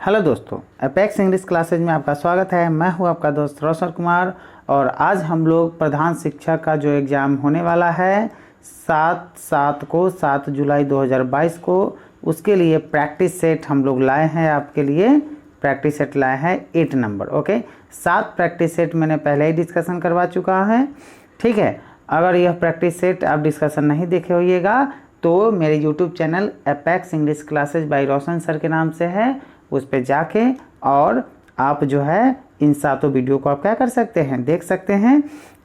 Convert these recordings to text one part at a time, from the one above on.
Hello दोस्तों, apex English classes में आपका स्वागत है। मैं हूं आपका दोस्त रोशन कुमार और आज हम लोग प्रधान शिक्षक का जो एग्ज़ाम होने वाला है 7 जुलाई 2022 को, उसके लिए प्रैक्टिस सेट हम लोग लाए हैं। आपके लिए प्रैक्टिस सेट लाए हैं 8 नंबर। ओके, 7 प्रैक्टिस सेट मैंने पहले ही डिस्कशन करवा चुका है। ठीक है, अगर यह प्रैक्टिस सेट आप डिस्कशन नहीं देखे होइएगा तो मेरे YouTube channel Apex English classes by Roshan sir के नाम से है, उस पर जाके और आप जो है इन 7 वीडियो को आप क्या कर सकते हैं, देख सकते हैं।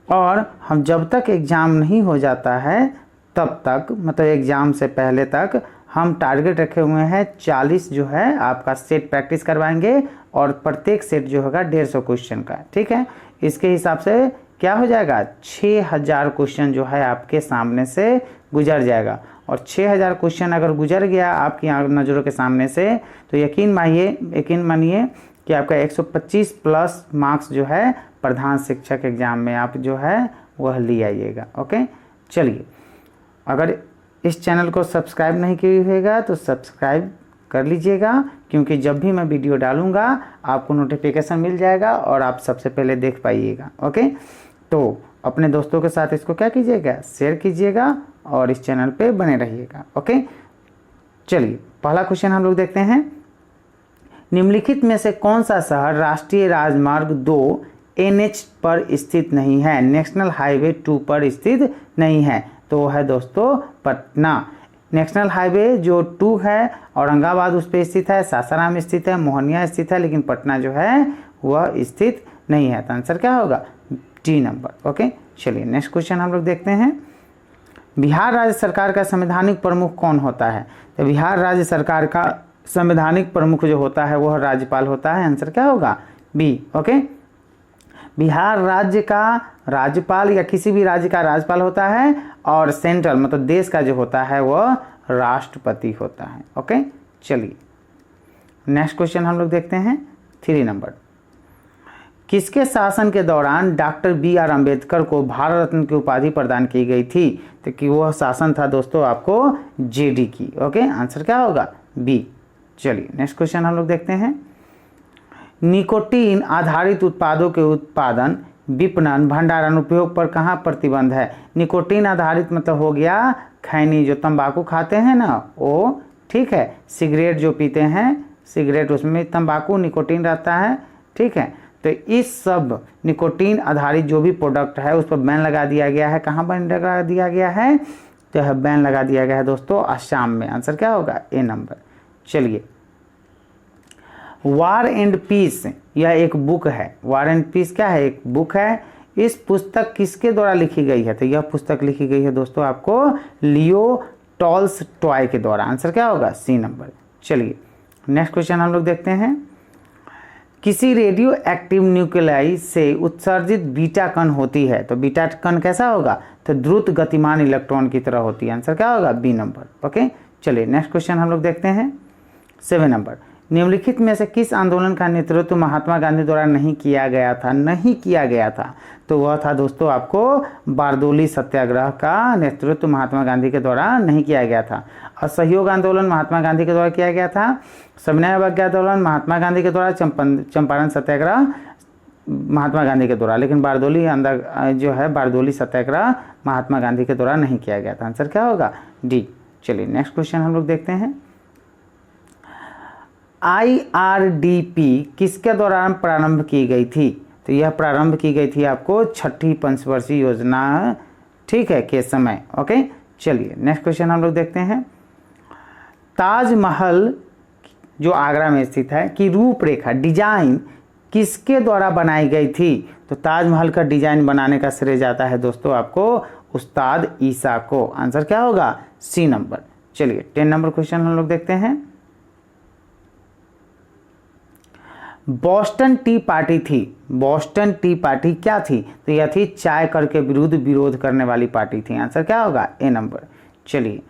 और हम जब तक एग्ज़ाम नहीं हो जाता है तब तक, मतलब एग्ज़ाम से पहले तक, हम टारगेट रखे हुए हैं 40 जो है आपका सेट प्रैक्टिस करवाएंगे और प्रत्येक सेट जो होगा 150 क्वेश्चन का। ठीक है, इसके हिसाब से क्या हो जाएगा, 6000 क्वेश्चन जो है आपके सामने से गुजर जाएगा। और 6000 क्वेश्चन अगर गुजर गया आपकी नज़रों के सामने से तो यकीन मानिए कि आपका 125 प्लस मार्क्स जो है प्रधान शिक्षक एग्ज़ाम में आप जो है वह ले आइएगा। ओके, चलिए, अगर इस चैनल को सब्सक्राइब नहीं किया होगा तो सब्सक्राइब कर लीजिएगा, क्योंकि जब भी मैं वीडियो डालूंगा आपको नोटिफिकेशन मिल जाएगा और आप सबसे पहले देख पाइएगा। ओके, तो अपने दोस्तों के साथ इसको क्या कीजिएगा, शेयर कीजिएगा और इस चैनल पे बने रहिएगा। ओके, चलिए, पहला क्वेश्चन हम लोग देखते हैं। निम्नलिखित में से कौन सा शहर राष्ट्रीय राजमार्ग 2 NH पर स्थित नहीं है, नेशनल हाईवे 2 पर स्थित नहीं है? तो है दोस्तों पटना। नेशनल हाईवे जो 2 है औरंगाबाद उस पर स्थित है, सासाराम स्थित है, मोहनिया स्थित है, लेकिन पटना जो है वह स्थित नहीं है। तो आंसर क्या होगा, डी नंबर। ओके, चलिए नेक्स्ट क्वेश्चन हम लोग देखते हैं। बिहार राज्य सरकार का संवैधानिक प्रमुख कौन होता है? तो बिहार राज्य सरकार का संवैधानिक प्रमुख जो होता है वह राज्यपाल होता है। आंसर क्या होगा, बी। ओके, बिहार राज्य का राज्यपाल या किसी भी राज्य का राज्यपाल होता है और सेंट्रल मतलब देश का जो होता है वह राष्ट्रपति होता है। ओके, चलिए नेक्स्ट क्वेश्चन हम लोग देखते हैं 3 नंबर। किसके शासन के दौरान डॉक्टर BR अम्बेडकर को भारत रत्न की उपाधि प्रदान की गई थी? तो कि वह शासन था दोस्तों आपको JD की। ओके, आंसर क्या होगा, बी। चलिए नेक्स्ट क्वेश्चन हम लोग देखते हैं। निकोटीन आधारित उत्पादों के उत्पादन, विपणन, भंडारण, उपयोग पर कहाँ प्रतिबंध है? निकोटीन आधारित मतलब हो गया खैनी, जो तंबाकू खाते हैं ना वो, ठीक है, सिगरेट जो पीते हैं सिगरेट, उसमें तंबाकू निकोटीन रहता है। ठीक है, तो इस सब निकोटीन आधारित जो भी प्रोडक्ट है उस पर बैन लगा दिया गया है। कहाँ बैन लगा दिया गया है? तो यह बैन लगा दिया गया है दोस्तों असम में। आंसर क्या होगा, ए नंबर। चलिए, वार एंड पीस यह एक बुक है। वार एंड पीस क्या है, एक बुक है। इस पुस्तक किसके द्वारा लिखी गई है? तो यह पुस्तक लिखी गई है दोस्तों आपको लियो टॉल्स्टॉय के द्वारा। आंसर क्या होगा, सी नंबर। चलिए नेक्स्ट क्वेश्चन हम लोग देखते हैं। किसी रेडियो एक्टिव न्यूक्लियाई से उत्सर्जित बीटा कण होती है, तो बीटा कण कैसा होगा, तो द्रुत गतिमान इलेक्ट्रॉन की तरह होती है। आंसर क्या होगा, बी नंबर। ओके, चलिए नेक्स्ट क्वेश्चन हम लोग देखते हैं 7 नंबर। निम्नलिखित में से किस आंदोलन का नेतृत्व महात्मा गांधी द्वारा नहीं किया गया था? तो वह था दोस्तों आपको बारदोली सत्याग्रह का नेतृत्व महात्मा गांधी के द्वारा नहीं किया गया था। असहयोग आंदोलन महात्मा गांधी के द्वारा किया गया था। सविनय अवज्ञा आंदोलन महात्मा गांधी के द्वारा, चंपारण सत्याग्रह महात्मा गांधी के द्वारा, लेकिन बारदोली सत्याग्रह महात्मा गांधी के द्वारा नहीं किया गया था। आंसर क्या होगा, डी। चलिए नेक्स्ट क्वेश्चन हम लोग देखते हैं। IRDP किसके दौरान प्रारंभ की गई थी? तो यह प्रारंभ की गई थी आपको 6ठी पंचवर्षीय योजना, ठीक है, के समय। ओके, चलिए नेक्स्ट क्वेश्चन हम लोग देखते हैं। ताजमहल जो आगरा में स्थित है की रूपरेखा डिजाइन किसके द्वारा बनाई गई थी? तो ताजमहल का डिजाइन बनाने का श्रेय जाता है दोस्तों आपको उस्ताद ईसा को। आंसर क्या होगा, सी नंबर। चलिए 10 नंबर क्वेश्चन हम लोग देखते हैं। बॉस्टन टी पार्टी थी। बॉस्टन टी पार्टी क्या थी? तो यह थी चाय कर के विरोध करने वाली पार्टी थी। आंसर क्या होगा, ए नंबर। चलिए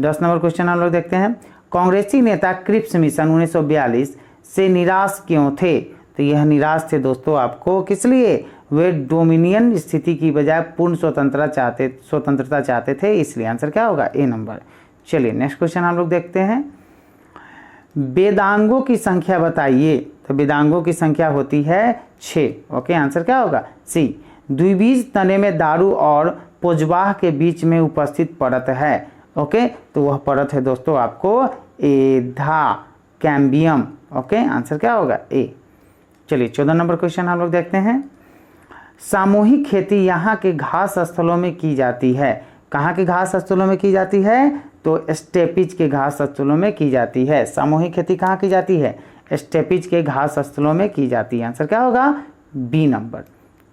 10 नंबर क्वेश्चन हम लोग देखते हैं। कांग्रेसी नेता क्रिप्स मिशन 1942 से निराश क्यों थे? तो यह निराश थे दोस्तों आपको किस लिए, वे डोमिनियन स्थिति की बजाय पूर्ण स्वतंत्रता चाहते थे, इसलिए। आंसर क्या होगा, ए नंबर। चलिए नेक्स्ट क्वेश्चन हम लोग देखते हैं। वेदांगों की संख्या बताइए। तो वेदांगों की संख्या होती है 6। ओके, आंसर क्या होगा? सी। द्विबीज तने में दारू और पोजवाह के बीच में उपस्थित परत है। ओके, तो वह परत है दोस्तों आपको एधा कैम्बियम। ओके, आंसर क्या होगा? ए। चलिए 14 नंबर क्वेश्चन हम लोग देखते हैं। सामूहिक खेती यहाँ के घास स्थलों में की जाती है। कहाँ के घास स्थलों में की जाती है? तो स्टेपिज के घास स्थलों में की जाती है। सामूहिक खेती कहाँ की जाती है? स्टेपिज के घास स्थलों में की जाती है। आंसर क्या होगा? B number.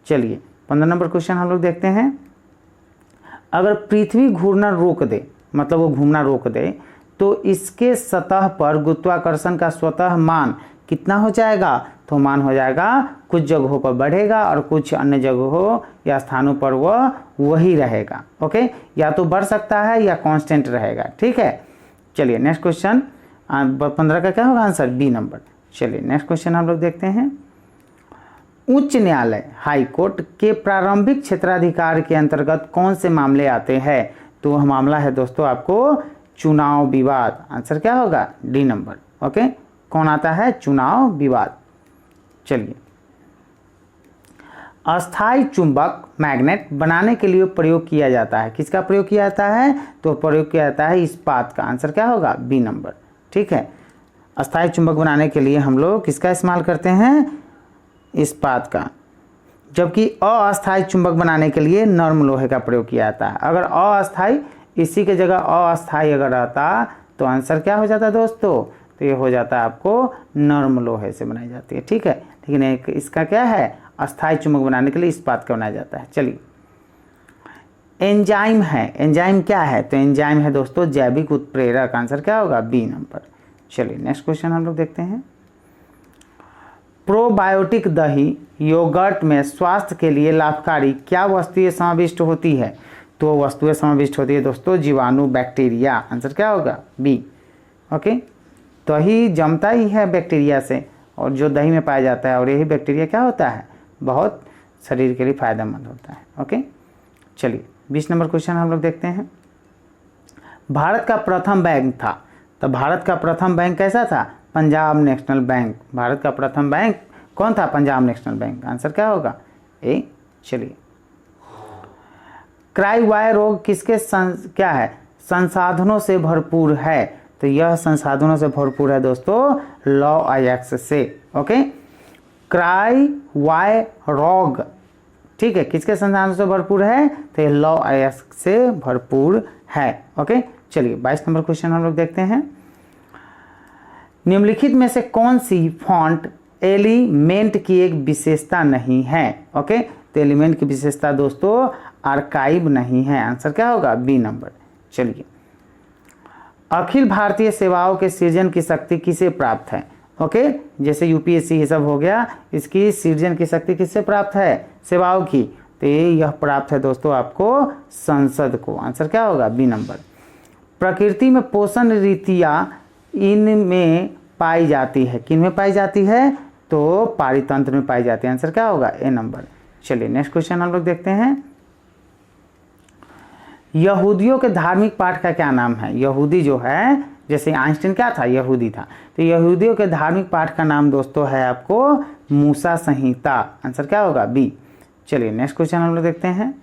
चलिए 15 नंबर क्वेश्चन हम लोग देखते हैं। अगर पृथ्वी घूमना रोक दे, मतलब वो घूमना रोक दे, तो इसके सतह पर गुरुत्वाकर्षण का स्वतः मान कितना हो जाएगा? तो मान हो जाएगा कुछ जगहों पर बढ़ेगा और कुछ अन्य जगहों या स्थानों पर वह वही रहेगा। ओके, या तो बढ़ सकता है या कांस्टेंट रहेगा। ठीक है, चलिए नेक्स्ट क्वेश्चन 15 का क्या होगा आंसर? B number. चलिए नेक्स्ट क्वेश्चन हम लोग देखते हैं। उच्च न्यायालय हाई कोर्ट के प्रारंभिक क्षेत्राधिकार के अंतर्गत कौन से मामले आते हैं? तो वह मामला है दोस्तों आपको चुनाव विवाद। आंसर क्या होगा? D number. ओके, कौन आता है? चुनाव विवाद। चलिए, अस्थायी चुंबक मैग्नेट बनाने के लिए प्रयोग किया जाता है। किसका प्रयोग किया जाता है? तो प्रयोग किया जाता है इस्पात का। आंसर क्या होगा? B number. ठीक है, अस्थायी चुंबक बनाने के लिए हम लोग किसका इस्तेमाल करते हैं? इस्पात का। जबकि अस्थायी चुंबक बनाने के लिए नर्म लोहे का प्रयोग किया जाता है। अगर अस्थायी इसी के जगह अस्थायी अगर रहता तो आंसर क्या हो जाता दोस्तों? तो ये हो जाता है आपको नर्म लोहे से बनाई जाती है। ठीक है, लेकिन एक इसका क्या है? अस्थायी चुंबक बनाने के लिए इस्पात का बनाया जाता है। चलिए, एंजाइम है। एंजाइम क्या है? तो एंजाइम है दोस्तों जैविक उत्प्रेरक। आंसर क्या होगा? B number. चलिए नेक्स्ट क्वेश्चन हम लोग देखते हैं। प्रोबायोटिक दही योगर्ट में स्वास्थ्य के लिए लाभकारी क्या वस्तुएं समाविष्ट होती है? तो वस्तुएं समाविष्ट होती है दोस्तों जीवाणु, बैक्टीरिया। आंसर क्या होगा? बी। ओके, दही जमता ही है बैक्टीरिया से, और जो दही में पाया जाता है, और यही बैक्टीरिया क्या होता है? बहुत शरीर के लिए फायदेमंद होता है। ओके, चलिए 20 नंबर क्वेश्चन हम लोग देखते हैं। भारत का प्रथम बैंक था। तो भारत का प्रथम बैंक कैसा था? Punjab national bank. भारत का प्रथम बैंक कौन था? Punjab national bank. आंसर क्या होगा? ए। चलिए, क्राइवाय रोग किसके क्या है? संसाधनों से भरपूर है। तो यह संसाधनों से भरपूर है दोस्तों लॉ आयक्स से। ओके, क्राइवाय रोग, ठीक है, किसके संसाधनों से भरपूर है? तो ये लॉ आयक्स से भरपूर है। ओके, चलिए 22 नंबर क्वेश्चन हम लोग देखते हैं। निम्नलिखित में से कौन सी फॉन्ट एलिमेंट की एक विशेषता नहीं है? ओके, तो एलिमेंट की विशेषता दोस्तों आर्काइव नहीं है। आंसर क्या होगा? B number. चलिए, अखिल भारतीय सेवाओं के सृजन की शक्ति किसे प्राप्त है? ओके, जैसे यूपीएससी ये सब हो गया, इसकी सृजन की शक्ति किससे प्राप्त है? सेवाओं की। तो यह प्राप्त है दोस्तों आपको संसद को। आंसर क्या होगा? B number. प्रकृति में पोषण रीतियां इनमें पाई जाती है। किन में पाई जाती है? तो पारितंत्र में पाई जाती है। आंसर क्या होगा? ए नंबर। चलिए नेक्स्ट क्वेश्चन हम लोग देखते हैं। यहूदियों के धार्मिक पाठ का क्या नाम है? यहूदी जो है, जैसे आइंस्टीन क्या था? यहूदी था। तो यहूदियों के धार्मिक पाठ का नाम दोस्तों है आपको मूसा संहिता। आंसर क्या होगा? बी। चलिए नेक्स्ट क्वेश्चन हम लोग देखते हैं।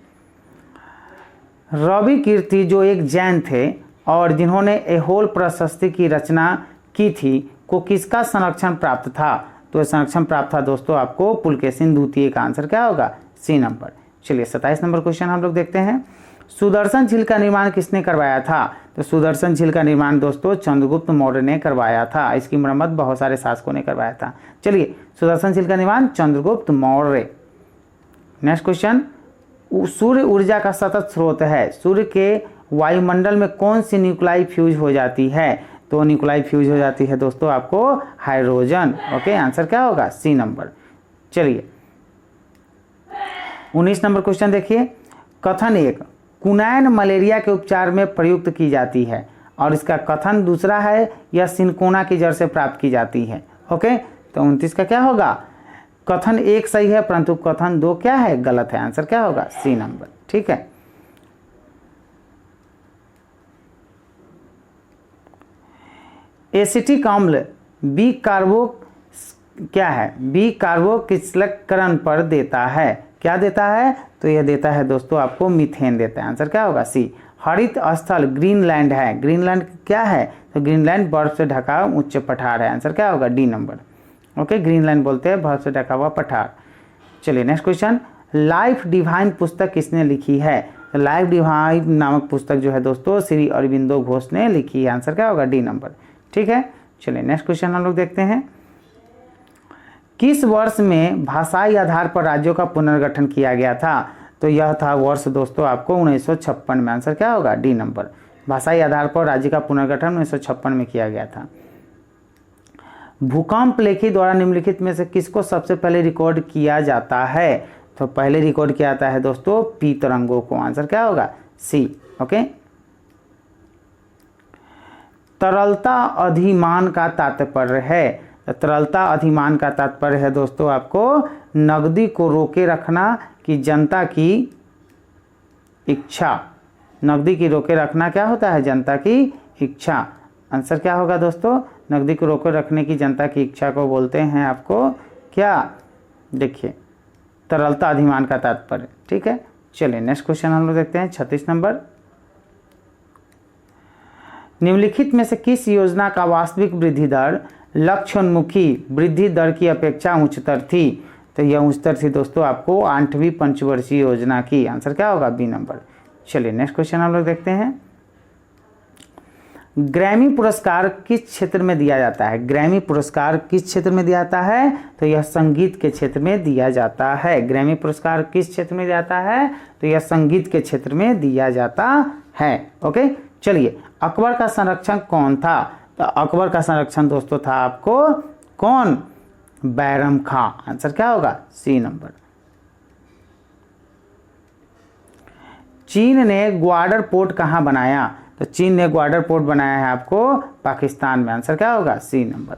रवि कीर्ति जो एक जैन थे और जिन्होंने एहोल प्रशस्ति की रचना की थी, को किसका संरक्षण प्राप्त था? तो संरक्षण प्राप्त था दोस्तों आपको पुलकेशिन द्वितीय का। आंसर क्या होगा? C number. चलिए 27 नंबर क्वेश्चन हम लोग देखते हैं। सुदर्शन झील का निर्माण किसने करवाया था? तो सुदर्शन झील का निर्माण दोस्तों चंद्रगुप्त मौर्य ने करवाया था। इसकी मरम्मत बहुत सारे शासकों ने करवाया था। चलिए, सुदर्शन झील का निर्माण चंद्रगुप्त मौर्य। नेक्स्ट क्वेश्चन, सूर्य ऊर्जा का सतत स्रोत है। सूर्य के वायुमंडल में कौन सी न्यूक्लाई फ्यूज हो जाती है? तो न्यूक्लाई फ्यूज हो जाती है दोस्तों आपको हाइड्रोजन। ओके, आंसर क्या होगा? C number. चलिए 19 नंबर क्वेश्चन देखिए। कथन एक कुनैन मलेरिया के उपचार में प्रयुक्त की जाती है, और इसका कथन दूसरा है यह सिनकोना की जड़ से प्राप्त की जाती है। ओके, तो 29 का क्या होगा? कथन एक सही है, परंतु कथन दो क्या है? गलत है। आंसर क्या होगा? C number. ठीक है, एसिटिक अम्ल बी कार्बो क्या है, बी कार्बोक्सिलकरण पर देता है, क्या देता है, तो यह देता है दोस्तों आपको मीथेन देता है। आंसर क्या होगा, सी। हरित स्थल ग्रीनलैंड है, ग्रीनलैंड क्या है, तो ग्रीनलैंड बर्फ से ढका उच्च पठार है। आंसर क्या होगा, डी नंबर। ओके, ग्रीनलैंड बोलते हैं बर्फ से ढका हुआ पठार। चलिए नेक्स्ट क्वेश्चन, लाइफ डिवाइन पुस्तक किसने लिखी है, तो लाइफ डिवाइन नामक पुस्तक जो है दोस्तों श्री अरविंदो घोष ने लिखी है। आंसर क्या होगा, डी नंबर। ठीक है, चलिए नेक्स्ट क्वेश्चन हम लोग देखते हैं। किस वर्ष में भाषाई आधार पर राज्यों का पुनर्गठन किया गया था, तो यह था वर्ष दोस्तों आपको 1956 में। आंसर क्या होगा, डी नंबर। भाषाई आधार पर राज्य का पुनर्गठन 1956 में किया गया था। भूकंप लेखी द्वारा निम्नलिखित में से किसको सबसे पहले रिकॉर्ड किया जाता है, तो पहले रिकॉर्ड किया जाता है दोस्तों पी तरंगों को। आंसर क्या होगा, सी। ओके, तरलता अधिमान का तात्पर्य है, तरलता अधिमान का तात्पर्य है दोस्तों आपको नकदी को रोके रखना कि जनता की इच्छा, नकदी की रोके रखना क्या होता है, जनता की इच्छा। आंसर क्या होगा दोस्तों, नकदी को रोके रखने की जनता की इच्छा को बोलते हैं आपको क्या, देखिए तरलता अधिमान का तात्पर्य। ठीक है, चलिए नेक्स्ट क्वेश्चन हम लोग देखते हैं 36 नंबर। निम्नलिखित में से किस योजना का वास्तविक वृद्धि दर लक्ष्योन्मुखी वृद्धि दर की अपेक्षा उच्चतर थी, तो यह उच्चतर थी दोस्तों आपको 8वीं पंचवर्षीय योजना की। आंसर क्या होगा, बी नंबर। चलिए नेक्स्ट क्वेश्चन हम लोग देखते हैं। ग्रैमी पुरस्कार किस क्षेत्र में दिया जाता है, ग्रैमी पुरस्कार किस क्षेत्र में दिया जाता है, तो यह संगीत के क्षेत्र में दिया जाता है। ग्रैमी पुरस्कार किस क्षेत्र में दिया जाता है, तो यह संगीत के क्षेत्र में दिया जाता है। ओके, चलिए अकबर का संरक्षक कौन था, तो अकबर का संरक्षण दोस्तों था आपको कौन, बैरम खां। आंसर क्या होगा, सी नंबर। चीन ने ग्वाडर पोर्ट कहां बनाया, तो चीन ने ग्वाडर पोर्ट बनाया है आपको पाकिस्तान में। आंसर क्या होगा, सी नंबर।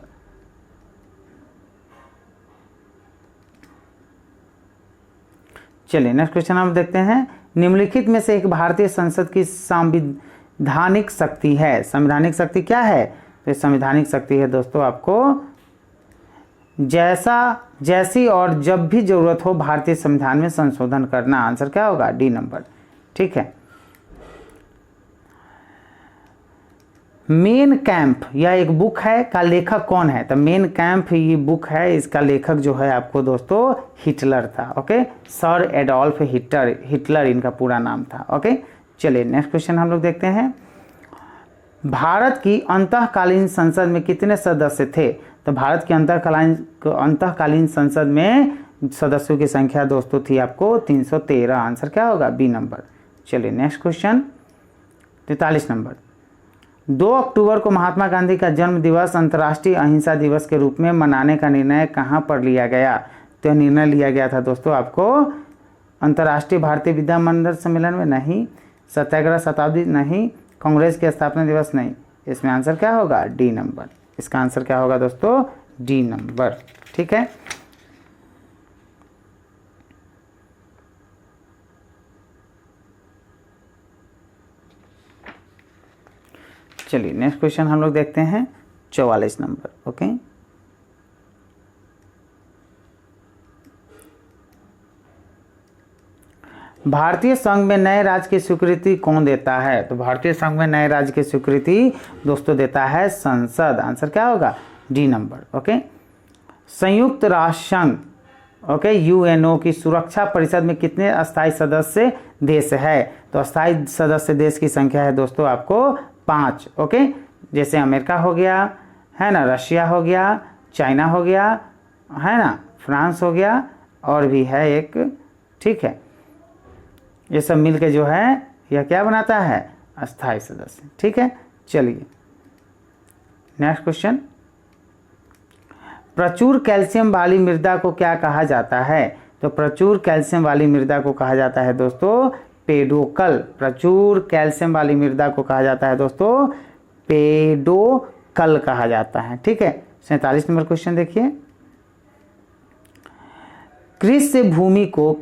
चलिए नेक्स्ट क्वेश्चन हम देखते हैं। निम्नलिखित में से एक भारतीय संसद की संवैधानिक शक्ति है, संवैधानिक शक्ति क्या है, तो संवैधानिक शक्ति है दोस्तों आपको जैसी और जब भी जरूरत हो भारतीय संविधान में संशोधन करना। आंसर क्या होगा, डी नंबर। ठीक है, मेन कैंप यह एक बुक है का लेखक कौन है, तो मेन कैंप ये बुक है, इसका लेखक जो है आपको दोस्तों हिटलर था। ओके, सर एडोल्फ हिटलर इनका पूरा नाम था। ओके, चलिए नेक्स्ट क्वेश्चन हम लोग देखते हैं। भारत की अंतःकालीन संसद में कितने सदस्य थे, तो भारत की अंतःकालीन संसद में सदस्यों की संख्या दोस्तों थी आपको 313। आंसर क्या होगा, बी नंबर। चलिए नेक्स्ट क्वेश्चन 43 नंबर। 2 अक्टूबर को महात्मा गांधी का जन्म दिवस अंतर्राष्ट्रीय अहिंसा दिवस के रूप में मनाने का निर्णय कहां पर लिया गया, तो निर्णय लिया गया था दोस्तों आपको अंतर्राष्ट्रीय भारतीय विद्या मंडल सम्मेलन में, नहीं, सत्याग्रह शताब्दी नहीं, कांग्रेस के स्थापना दिवस नहीं। इसमें आंसर क्या होगा, डी नंबर। इसका आंसर क्या होगा दोस्तों, डी नंबर। ठीक है, चलिए नेक्स्ट क्वेश्चन हम लोग देखते हैं 44 नंबर। ओके, भारतीय संघ में नए राज्य की स्वीकृति कौन देता है, तो भारतीय संघ में नए राज्य की स्वीकृति दोस्तों देता है संसद। आंसर क्या होगा, डी नंबर। ओके, संयुक्त राष्ट्र संघ ओके यूएनओ की सुरक्षा परिषद में कितने अस्थायी सदस्य देश है, तो अस्थायी सदस्य देश की संख्या है दोस्तों आपको 5। ओके, जैसे अमेरिका हो गया है ना, रशिया हो गया, चाइना हो गया है ना, फ्रांस हो गया, और भी है एक। ठीक है, ये सब मिलके जो है यह क्या बनाता है, अस्थायी सदस्य। ठीक है, चलिए नेक्स्ट क्वेश्चन। प्रचुर कैल्शियम वाली मृदा को क्या कहा जाता है, तो प्रचुर कैल्शियम वाली मृदा को कहा जाता है दोस्तों पेडोकल। प्रचुर कैल्शियम वाली मृदा को कहा जाता है दोस्तों पेडोकल कहा जाता है। ठीक है, 47 नंबर क्वेश्चन देखिए। कृषि भूमि को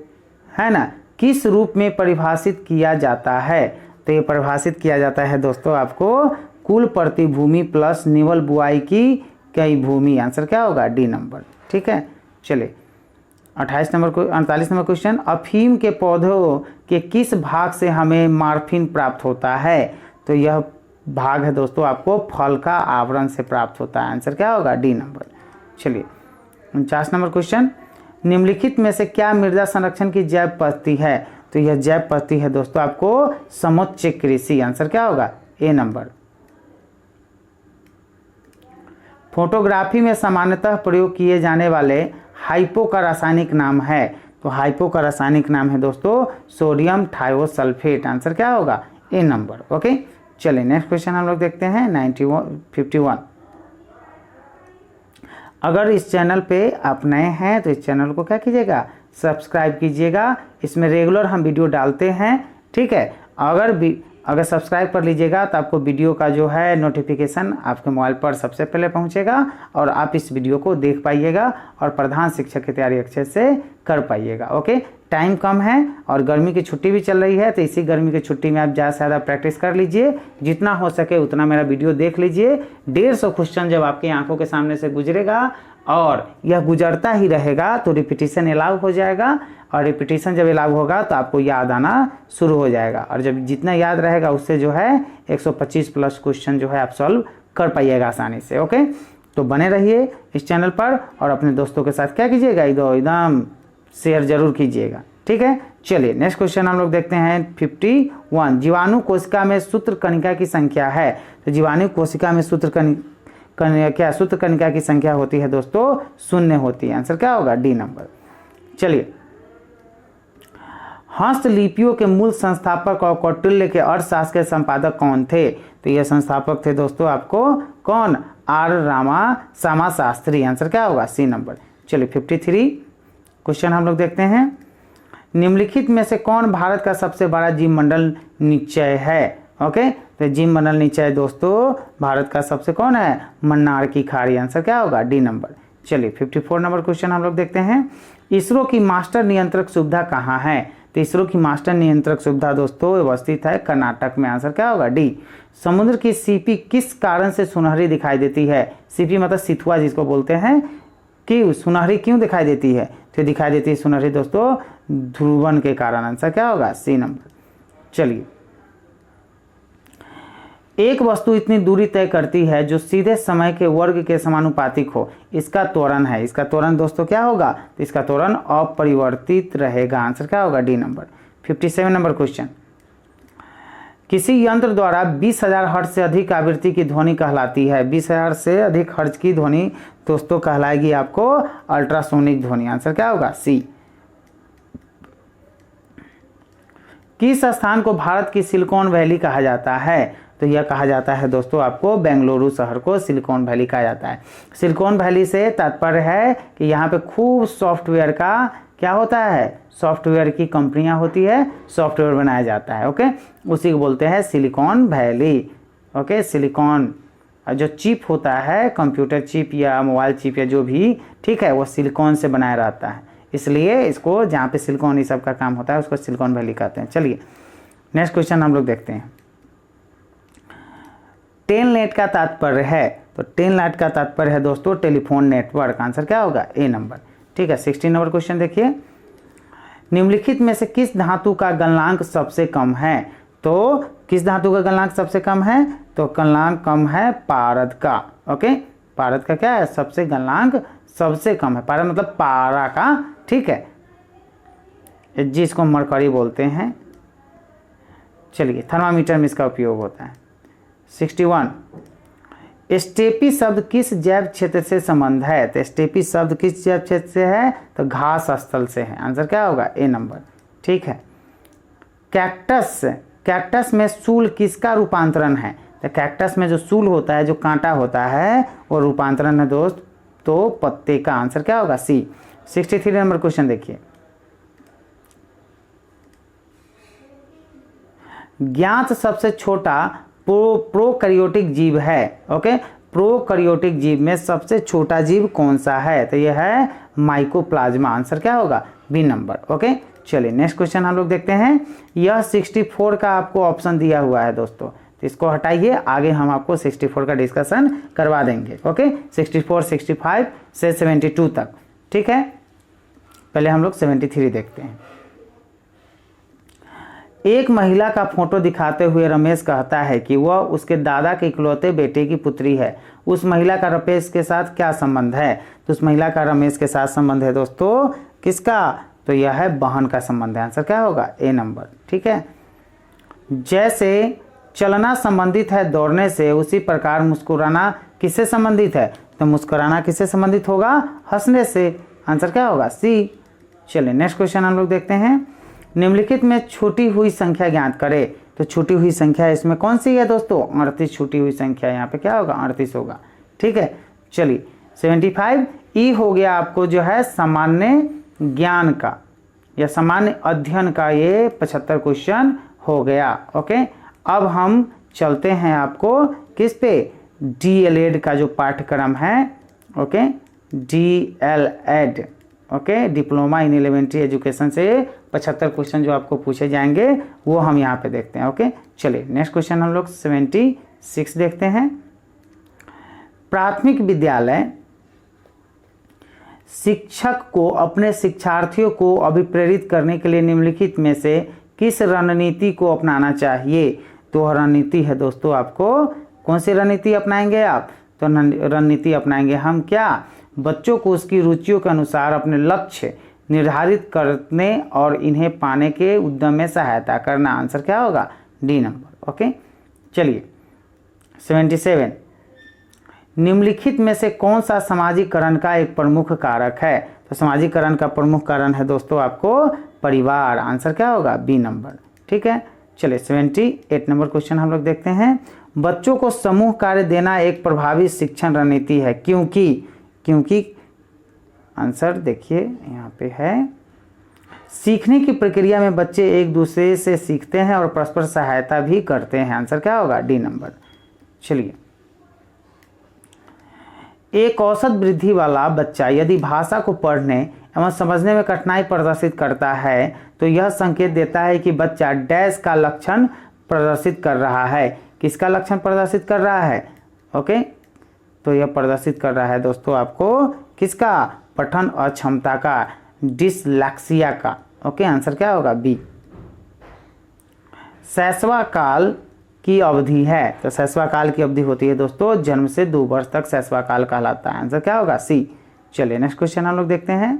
है ना किस रूप में परिभाषित किया जाता है, तो ये परिभाषित किया जाता है दोस्तों आपको कुल प्रतिभूमि प्लस निवल बुआई की कई भूमि। आंसर क्या होगा? D number. ठीक है, चलिए 48 नंबर क्वेश्चन, अफीम के पौधों के किस भाग से हमें मॉर्फिन प्राप्त होता है? तो यह भाग है दोस्तों आपको फल का आवरण से प्राप्त होता है। आंसर क्या होगा? D number. चलिए 49 नंबर क्वेश्चन, निम्नलिखित में से क्या मृदा संरक्षण की जैव पद्धति है? तो यह जैव पद्धति है दोस्तों आपको समुच्चय कृषि। आंसर क्या होगा? ए नंबर। फोटोग्राफी में सामान्यतः प्रयोग किए जाने वाले हाइपो का रासायनिक नाम है। तो हाइपो का रासायनिक नाम है दोस्तों सोडियम थायोसल्फेट। आंसर क्या होगा? ए नंबर। ओके, चलिए नेक्स्ट क्वेश्चन हम लोग देखते हैं 51। अगर इस चैनल पे आप नए हैं तो इस चैनल को क्या कीजिएगा? सब्सक्राइब कीजिएगा। इसमें रेगुलर हम वीडियो डालते हैं। ठीक है, अगर सब्सक्राइब कर लीजिएगा तो आपको वीडियो का जो है नोटिफिकेशन आपके मोबाइल पर सबसे पहले पहुंचेगा और आप इस वीडियो को देख पाइएगा और प्रधान शिक्षक की तैयारी अच्छे से कर पाइएगा। ओके, टाइम कम है और गर्मी की छुट्टी भी चल रही है, तो इसी गर्मी की छुट्टी में आप ज़्यादा से ज़्यादा प्रैक्टिस कर लीजिए, जितना हो सके उतना मेरा वीडियो देख लीजिए। 150 क्वेश्चन जब आपकी आंखों के सामने से गुजरेगा और यह गुजरता ही रहेगा तो रिपीटिशन अलाउ हो जाएगा, और रिपीटिशन जब अलाउ होगा तो आपको याद आना शुरू हो जाएगा, और जब जितना याद रहेगा उससे जो है 125 प्लस क्वेश्चन जो है आप सॉल्व कर पाइएगा आसानी से। ओके, तो बने रहिए इस चैनल पर और अपने दोस्तों के साथ क्या कीजिएगा? एकदम शेयर जरूर कीजिएगा। ठीक है, चलिए नेक्स्ट क्वेश्चन हम लोग देखते हैं 51। जीवाणु कोशिका में सूत्र कणिका की संख्या है। तो जीवाणु कोशिका में सूत्र कणिका की संख्या होती है दोस्तों 0 होती है। आंसर क्या होगा? D number. चलिए, हस्तलिपियों के मूल संस्थापक और कौटिल्य के अर्थशास्त्र के संपादक कौन थे? तो ये संस्थापक थे दोस्तों आपको कौन? आर श्यामा शास्त्री। आंसर क्या होगा? C number. चलिए 53 क्वेश्चन हम लोग देखते हैं, निम्नलिखित में से कौन भारत का सबसे बड़ा जीवमंडल निश्चय है? ओके, तो जीवमंडल निश्चय दोस्तों भारत का सबसे कौन है? मन्नार की खाड़ी। आंसर क्या होगा? D number. चलिए 54 नंबर क्वेश्चन हम लोग देखते हैं, इसरो की मास्टर नियंत्रक सुविधा कहाँ है? तो इसरो की मास्टर नियंत्रक सुविधा दोस्तों व्यवस्थित है कर्नाटक में। आंसर क्या होगा? डी। समुद्र की सीपी किस कारण से सुनहरी दिखाई देती है? सीपी मतलब सिथुआ जिसको बोलते हैं, कि सुनहरी क्यों दिखाई देती है? तो दिखाई देती है सुनहरी दोस्तों ध्रुवन के कारण। आंसर क्या होगा? C number. चलिए, एक वस्तु इतनी दूरी तय करती है जो सीधे समय के वर्ग के समानुपातिक हो, इसका त्वरण है। इसका त्वरण दोस्तों क्या होगा? तो इसका त्वरण अपरिवर्तित रहेगा। आंसर क्या होगा? D number. 57 नंबर क्वेश्चन, किसी यंत्र द्वारा 20,000 हर्ट्ज से अधिक आवृत्ति की ध्वनि कहलाती है। 20,000 से अधिक हर्ट्ज की ध्वनि दोस्तों कहलाएगी आपको अल्ट्रासोनिक ध्वनि। आंसर क्या होगा? सी। किस स्थान को भारत की सिलिकॉन वैली कहा जाता है? तो यह कहा जाता है दोस्तों आपको बेंगलुरु शहर को सिलिकॉन वैली कहा जाता है। सिलिकॉन वैली से तात्पर्य है कि यहाँ पे खूब सॉफ्टवेयर का क्या होता है? सॉफ्टवेयर की कंपनियां होती है, सॉफ्टवेयर बनाया जाता है। ओके, उसी को बोलते हैं सिलिकॉन वैली। ओके, सिलिकॉन जो चिप होता है, कंप्यूटर चिप या मोबाइल चिप या जो भी, ठीक है, वो सिलिकॉन से बनाया रहता है, इसलिए इसको जहाँ पे सिलिकॉन ये सब का काम होता है उसको सिलिकॉन वैली कहते हैं। चलिए नेक्स्ट क्वेश्चन हम लोग देखते हैं, टेलनेट का तात्पर्य है। तो टेलनेट का तात्पर्य है दोस्तों टेलीफोन नेटवर्क। आंसर क्या होगा? ए नंबर। ठीक है, 16 नंबर क्वेश्चन देखिए, निम्नलिखित में से किस धातु का गलनांक सबसे कम है? तो किस धातु का गलनांक सबसे कम है? तो गलनांक कम है पारद का। ओके, पारद का क्या है? सबसे गलनांक सबसे कम है। पारद मतलब पारा का, ठीक है, जिसको मरकरी बोलते हैं। चलिए, थर्मामीटर में इसका उपयोग होता है। 61, स्टेपी शब्द किस जैव क्षेत्र से संबंध है? तो स्टेपी शब्द किस जैव क्षेत्र से है? तो घास स्थल से है। आंसर क्या होगा? ए नंबर। ठीक है, कैक्टस, कैक्टस में सूल किसका रूपांतरण है? तो कैक्टस में जो सूल होता है, जो कांटा होता है, वो रूपांतरण है दोस्त तो पत्ते का। आंसर क्या होगा? सी। 63 नंबर क्वेश्चन देखिए, ज्ञात सबसे छोटा प्रोकैरियोटिक जीव है। ओके, प्रोकैरियोटिक जीव में सबसे छोटा जीव कौन सा है? तो यह है माइकोप्लाज्मा। आंसर क्या होगा? B number. ओके, चलिए नेक्स्ट क्वेश्चन हम लोग देखते हैं, यह 64 का आपको ऑप्शन दिया हुआ है दोस्तों। तो इसको हटाइए, आगे हम आपको 64 का डिस्कशन करवा देंगे। ओके, 64, 65 से 72 तक। ठीक है, पहले हम लोग 73 देखते हैं। एक महिला का फोटो दिखाते हुए रमेश कहता है कि वह उसके दादा के इकलौते बेटे की पुत्री है। उस महिला का रमेश के साथ क्या संबंध है? तो उस महिला का रमेश के साथ संबंध है दोस्तों किसका? तो यह है बहन का संबंध है। आंसर क्या होगा? ए नंबर। ठीक है, जैसे चलना संबंधित है दौड़ने से, उसी प्रकार मुस्कुराना किससे संबंधित है? तो मुस्कुराना किससे संबंधित होगा? हंसने से। आंसर क्या होगा? सी। चलिए नेक्स्ट क्वेश्चन हम लोग देखते हैं। निम्नलिखित में छूटी हुई संख्या ज्ञात करें। तो छूटी हुई संख्या इसमें कौन सी है दोस्तों? 38 छूटी हुई संख्या, यहाँ पे क्या होगा? 38 होगा। ठीक है, चलिए 75 ई हो गया आपको जो है सामान्य ज्ञान का या सामान्य अध्ययन का, ये 75 क्वेश्चन हो गया। ओके, अब हम चलते हैं आपको किस पे? DLED का जो पाठ्यक्रम है। Okay, DLED, okay, diploma in elementary education से 75 क्वेश्चन जो आपको पूछे जाएंगे वो हम यहाँ पे देखते हैं। ओके, चलिए नेक्स्ट क्वेश्चन हम लोग 76 देखते हैं। प्राथमिक विद्यालय शिक्षक को अपने शिक्षार्थियों को अभिप्रेरित करने के लिए निम्नलिखित में से किस रणनीति को अपनाना चाहिए? तो रणनीति है दोस्तों आपको, कौन सी रणनीति अपनाएंगे आप? तो रणनीति अपनाएंगे हम क्या? बच्चों को उसकी रुचियों के अनुसार अपने लक्ष्य निर्धारित करने और इन्हें पाने के उद्यम में सहायता करना। आंसर क्या होगा? D number. ओके, चलिए 77 निम्नलिखित में से कौन सा सामाजिकरण का एक प्रमुख कारक है? तो सामाजिकरण का प्रमुख कारण है दोस्तों आपको परिवार। आंसर क्या होगा? B number. ठीक है, चलिए 78 नंबर क्वेश्चन हम लोग देखते हैं। बच्चों को समूह कार्य देना एक प्रभावी शिक्षण रणनीति है क्योंकि आंसर देखिए यहाँ पे है, सीखने की प्रक्रिया में बच्चे एक दूसरे से सीखते हैं और परस्पर सहायता भी करते हैं। आंसर क्या होगा? D number. चलिए, एक औसत वृद्धि वाला बच्चा यदि भाषा को पढ़ने एवं समझने में कठिनाई प्रदर्शित करता है तो यह संकेत देता है कि बच्चा डैश का लक्षण प्रदर्शित कर रहा है। किसका लक्षण प्रदर्शित कर रहा है? ओके, तो यह प्रदर्शित कर रहा है दोस्तों आपको किसका? पठन अक्षमता का, डिसलैक्सिया का। ओके, आंसर क्या होगा? बी। शैशवा काल की अवधि है। तो शैशवा काल की अवधि होती है दोस्तों जन्म से 2 वर्ष तक शैशवा काल कहलाता है। आंसर क्या होगा? सी। चलिए नेक्स्ट क्वेश्चन हम लोग देखते हैं।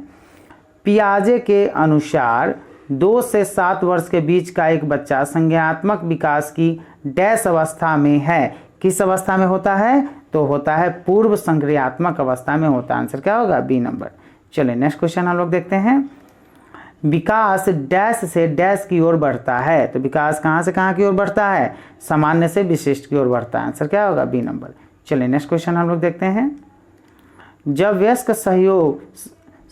पियाजे के अनुसार 2 से 7 वर्ष के बीच का एक बच्चा संज्ञानात्मक विकास की डैश अवस्था में है। किस अवस्था में होता है? तो होता है पूर्व संक्रियात्मक अवस्था में होता है। आंसर क्या होगा? B number. चलिए नेक्स्ट क्वेश्चन हम लोग देखते हैं। विकास डैश से डैश की ओर बढ़ता है। तो विकास कहाँ से कहाँ की ओर बढ़ता है? सामान्य से विशिष्ट की ओर बढ़ता है। आंसर क्या होगा? B number. चलिए नेक्स्ट क्वेश्चन हम लोग देखते हैं। जब वयस्क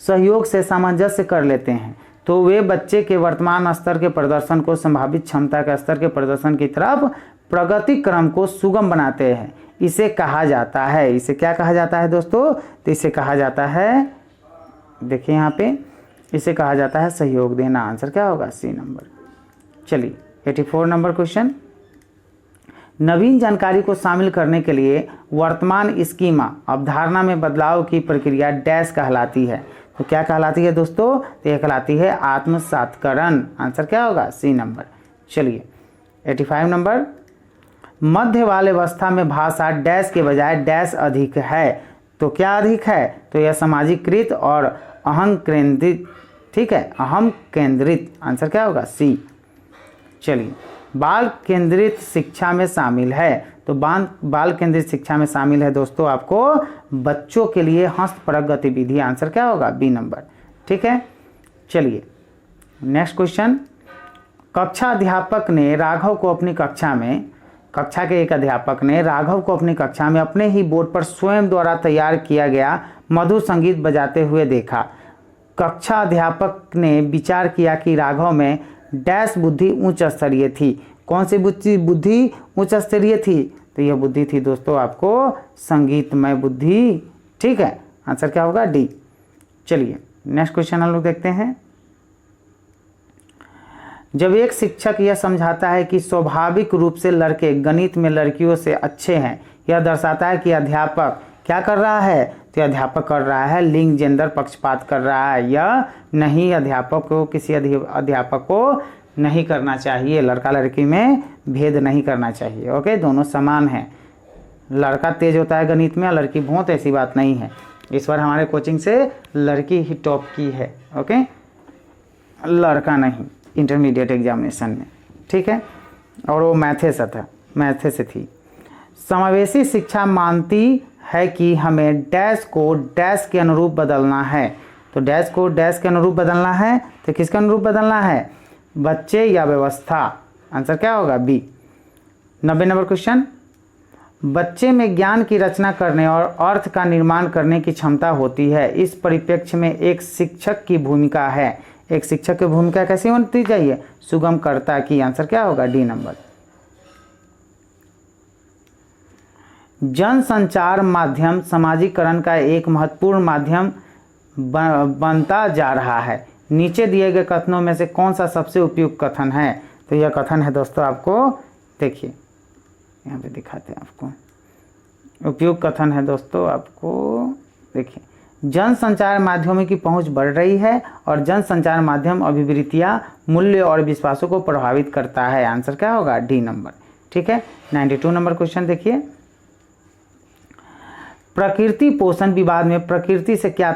सहयोग से सामंजस्य कर लेते हैं तो वे बच्चे के वर्तमान स्तर के प्रदर्शन को संभावित क्षमता के स्तर के प्रदर्शन की तरफ प्रगति क्रम को सुगम बनाते हैं। इसे कहा जाता है, इसे क्या कहा जाता है दोस्तों? तो इसे कहा जाता है, देखिए यहाँ पे, इसे कहा जाता है सहयोग देना। आंसर क्या होगा? C number. चलिए 84 नंबर क्वेश्चन। नवीन जानकारी को शामिल करने के लिए वर्तमान स्कीमा अवधारणा में बदलाव की प्रक्रिया डैश कहलाती है। तो क्या कहलाती है दोस्तों? तो यह कहलाती है आत्मसात्करण। आंसर क्या होगा? C number. चलिए 85 नंबर। मध्य वाले अवस्था में भाषा डैश के बजाय डैश अधिक है। तो क्या अधिक है? तो यह सामाजिकृत और अहम केंद्रित। ठीक है, अहम केंद्रित। आंसर क्या होगा? सी। चलिए, बाल केंद्रित शिक्षा में शामिल है। तो बाल केंद्रित शिक्षा में शामिल है दोस्तों आपको बच्चों के लिए हस्तपरक गतिविधि। आंसर क्या होगा? B number. ठीक है, चलिए नेक्स्ट क्वेश्चन। कक्षा के एक अध्यापक ने राघव को अपनी कक्षा में अपने ही बोर्ड पर स्वयं द्वारा तैयार किया गया मधुर संगीत बजाते हुए देखा। कक्षा अध्यापक ने विचार किया कि राघव में डैश बुद्धि उच्च स्तरीय थी। कौन सी बुद्धि उच्च स्तरीय थी? तो यह बुद्धि थी दोस्तों आपको संगीतमय बुद्धि। ठीक है, आंसर क्या होगा? डी। चलिए नेक्स्ट क्वेश्चन हम लोग देखते हैं। जब एक शिक्षक यह समझाता है कि स्वाभाविक रूप से लड़के गणित में लड़कियों से अच्छे हैं, यह दर्शाता है कि अध्यापक क्या कर रहा है, तो अध्यापक कर रहा है लिंग जेंडर पक्षपात कर रहा है या नहीं। अध्यापक को किसी अध्यापक को नहीं करना चाहिए, लड़का लड़की में भेद नहीं करना चाहिए। ओके, दोनों समान हैं। लड़का तेज होता है गणित में, लड़की बहुत, ऐसी बात नहीं है। इस बार हमारे कोचिंग से लड़की ही टॉप की है। ओके, लड़का नहीं इंटरमीडिएट एग्जामिनेशन में, ठीक है। और वो मैथे से थी। समावेशी शिक्षा मानती है कि हमें डैश को डैश के अनुरूप बदलना है। तो डैश को डैश के अनुरूप बदलना है, तो किसके अनुरूप बदलना है, बच्चे या व्यवस्था। आंसर क्या होगा, बी। 90 नंबर क्वेश्चन, बच्चे में ज्ञान की रचना करने और अर्थ का निर्माण करने की क्षमता होती है। इस परिप्रेक्ष्य में एक शिक्षक की भूमिका है। एक शिक्षक की भूमिका कैसी होनी चाहिए, सुगमकर्ता की। आंसर क्या होगा, डी नंबर। जनसंचार माध्यम सामाजिकरण का एक महत्वपूर्ण माध्यम बनता जा रहा है। नीचे दिए गए कथनों में से कौन सा सबसे उपयुक्त कथन है। तो यह कथन है दोस्तों, आपको देखिए यहाँ पे दिखाते हैं आपको। उपयुक्त कथन है दोस्तों, आपको देखिए, जनसंचार माध्यमों की पहुंच बढ़ रही है और जनसंचार माध्यम अभिवृत्तियां, मूल्य और विश्वासों को प्रभावित करता है। आंसर क्या होगा, डी नंबर, ठीक है। 92 नंबर क्वेश्चन देखिए, प्रकृति पोषण विवाद में प्रकृति से क्या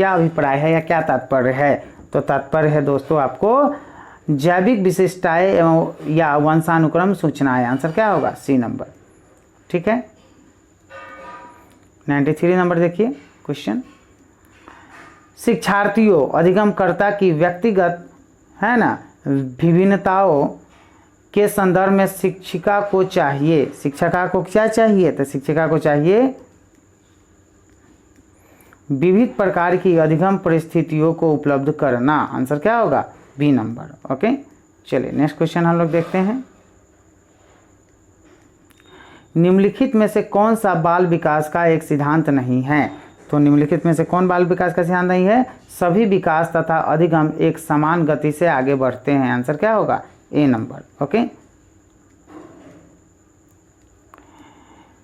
अभिप्राय है या क्या तात्पर्य है। तो तात्पर्य है दोस्तों आपको जैविक विशिष्टताएं एवं या वंशानुक्रम सूचनाएं। आंसर क्या होगा, सी नंबर, ठीक है। 93 नंबर देखिए क्वेश्चन, शिक्षार्थियों अधिगमकर्ता की व्यक्तिगत है ना विभिन्नताओं के संदर्भ में शिक्षिका को चाहिए, शिक्षिका को क्या चाहिए, तो शिक्षिका को चाहिए विविध प्रकार की अधिगम परिस्थितियों को उपलब्ध करना। आंसर क्या होगा, बी नंबर। ओके, चलिए नेक्स्ट क्वेश्चन हम लोग देखते हैं। निम्नलिखित में से कौन सा बाल विकास का एक सिद्धांत नहीं है। तो निम्नलिखित में से कौन बाल विकास का सिद्धांत नहीं है, सभी विकास तथा अधिगम एक समान गति से आगे बढ़ते हैं। आंसर क्या होगा, ए नंबर। ओके,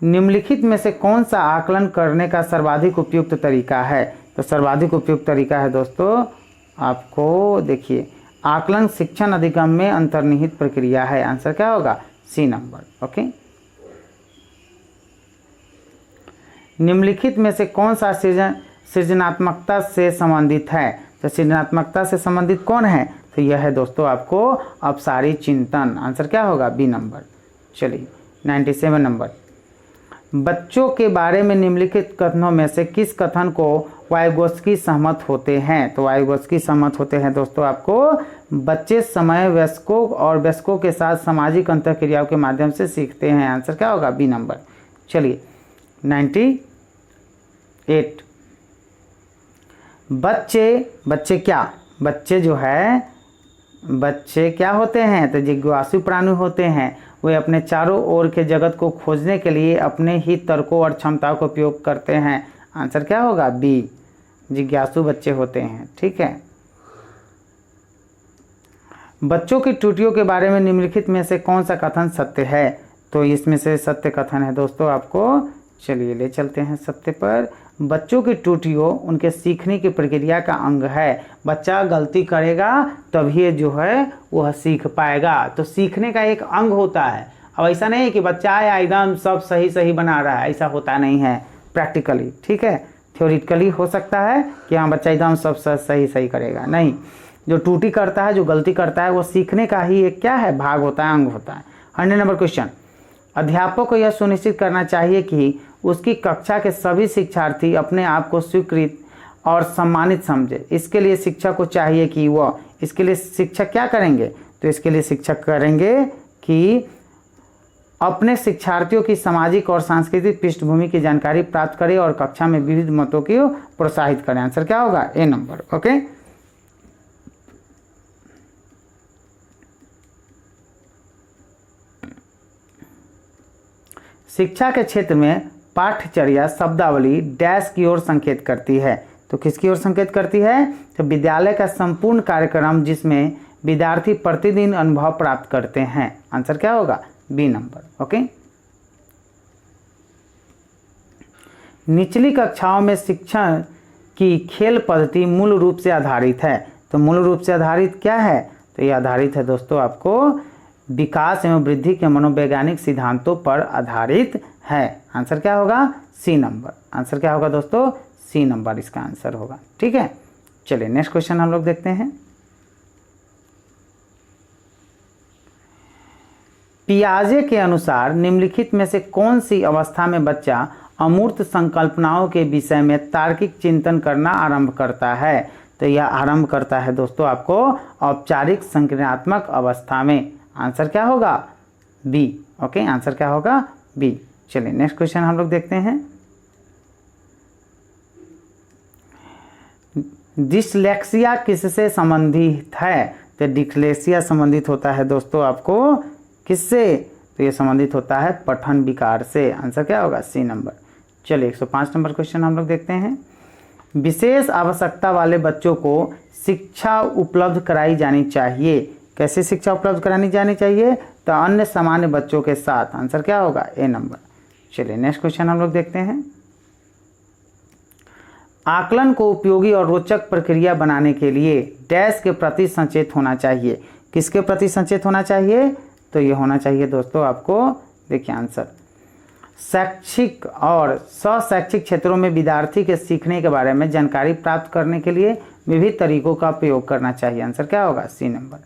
निम्नलिखित में से कौन सा आकलन करने का सर्वाधिक उपयुक्त तरीका है। तो सर्वाधिक उपयुक्त तरीका है दोस्तों आपको देखिए, आकलन शिक्षण अधिगम में अंतर्निहित प्रक्रिया है। आंसर क्या होगा, सी नंबर। ओके, निम्नलिखित में से कौन सा सृजनात्मकता से संबंधित है। तो सृजनात्मकता से संबंधित कौन है, तो यह है दोस्तों आपको अपसारी चिंतन। आंसर क्या होगा, बी नंबर। चलिए 97 नंबर, बच्चों के बारे में निम्नलिखित कथनों में से किस कथन को वाइगोत्स्की सहमत होते हैं। तो वाइगोत्स्की सहमत होते हैं दोस्तों आपको, बच्चे समय वयस्कों और वयस्कों के साथ सामाजिक अंतःक्रियाओं के माध्यम से सीखते हैं। आंसर क्या होगा, बी नंबर। चलिए 98, बच्चे क्या होते हैं, तो जिज्ञासु प्राणी होते हैं। वे अपने चारों ओर के जगत को खोजने के लिए अपने ही तर्कों और क्षमताओं का उपयोग करते हैं। आंसर क्या होगा, बी, जिज्ञासु बच्चे होते हैं, ठीक है। बच्चों की त्रुटियों के बारे में निम्नलिखित में से कौन सा कथन सत्य है। तो इसमें से सत्य कथन है दोस्तों आपको, चलिए ले चलते हैं सत्य पर। बच्चों की त्रुटियों उनके सीखने की प्रक्रिया का अंग है। बच्चा गलती करेगा तभी जो है वह सीख पाएगा। तो सीखने का एक अंग होता है। अब ऐसा नहीं है कि बच्चा आया एकदम सब सही बना रहा है, ऐसा होता नहीं है प्रैक्टिकली, ठीक है। थ्योरेटिकली हो सकता है कि हाँ बच्चा एकदम सब सही करेगा, नहीं। जो त्रुटि करता है, जो गलती करता है, वो सीखने का ही एक क्या है, भाग होता है, अंग होता है। 100 नंबर क्वेश्चन, अध्यापक को यह सुनिश्चित करना चाहिए कि उसकी कक्षा के सभी शिक्षार्थी अपने आप को स्वीकृत और सम्मानित समझे। इसके लिए शिक्षक को चाहिए कि इसके लिए शिक्षक क्या करेंगे, तो इसके लिए शिक्षक करेंगे कि अपने शिक्षार्थियों की सामाजिक और सांस्कृतिक पृष्ठभूमि की जानकारी प्राप्त करें और कक्षा में विविध मतों को प्रोत्साहित करें। आंसर क्या होगा, ए नंबर। ओके, शिक्षा के क्षेत्र में पाठ्यचर्या शब्दावली डैश की ओर संकेत करती है। तो किसकी ओर संकेत करती है, तो विद्यालय का संपूर्ण कार्यक्रम जिसमें विद्यार्थी प्रतिदिन अनुभव प्राप्त करते हैं? आंसर क्या होगा? B number. ओके। निचली कक्षाओं में शिक्षण की खेल पद्धति मूल रूप से आधारित है। तो मूल रूप से आधारित क्या है? तो ये आधारित है दोस्तों आपको विकास एवं वृद्धि के मनोवैज्ञानिक सिद्धांतों पर आधारित है। आंसर क्या होगा? C number. आंसर क्या होगा दोस्तों? सी नंबर इसका आंसर होगा। ठीक है, चलिए नेक्स्ट क्वेश्चन हम लोग देखते हैं। पियाजे के अनुसार निम्नलिखित में से कौन सी अवस्था में बच्चा अमूर्त संकल्पनाओं के विषय में तार्किक चिंतन करना आरंभ करता है? तो यह आरंभ करता है दोस्तों आपको औपचारिक संज्ञानात्मक अवस्था में। आंसर क्या होगा? बी। ओके, आंसर क्या होगा? बी। चलिए नेक्स्ट क्वेश्चन हम लोग देखते हैं। डिसलेक्सिया किससे संबंधित है? तो डिसलेक्सिया संबंधित होता है दोस्तों आपको किससे? तो ये संबंधित होता है पठन विकार से। आंसर क्या होगा? C number. चलिए 105 नंबर क्वेश्चन हम लोग देखते हैं। विशेष आवश्यकता वाले बच्चों को शिक्षा उपलब्ध कराई जानी चाहिए। कैसे शिक्षा उपलब्ध करानी जानी चाहिए? तो अन्य सामान्य बच्चों के साथ। आंसर क्या होगा? ए नंबर। चलिए नेक्स्ट क्वेश्चन हम लोग देखते हैं। आकलन को उपयोगी और रोचक प्रक्रिया बनाने के लिए डैश के प्रति सचेत होना चाहिए। किसके प्रति सचेत होना चाहिए? तो ये होना चाहिए दोस्तों आपको, देखिए आंसर, शैक्षिक और शैक्षिक क्षेत्रों में विद्यार्थी के सीखने के बारे में जानकारी प्राप्त करने के लिए विविध तरीकों का प्रयोग करना चाहिए। आंसर क्या होगा? C number.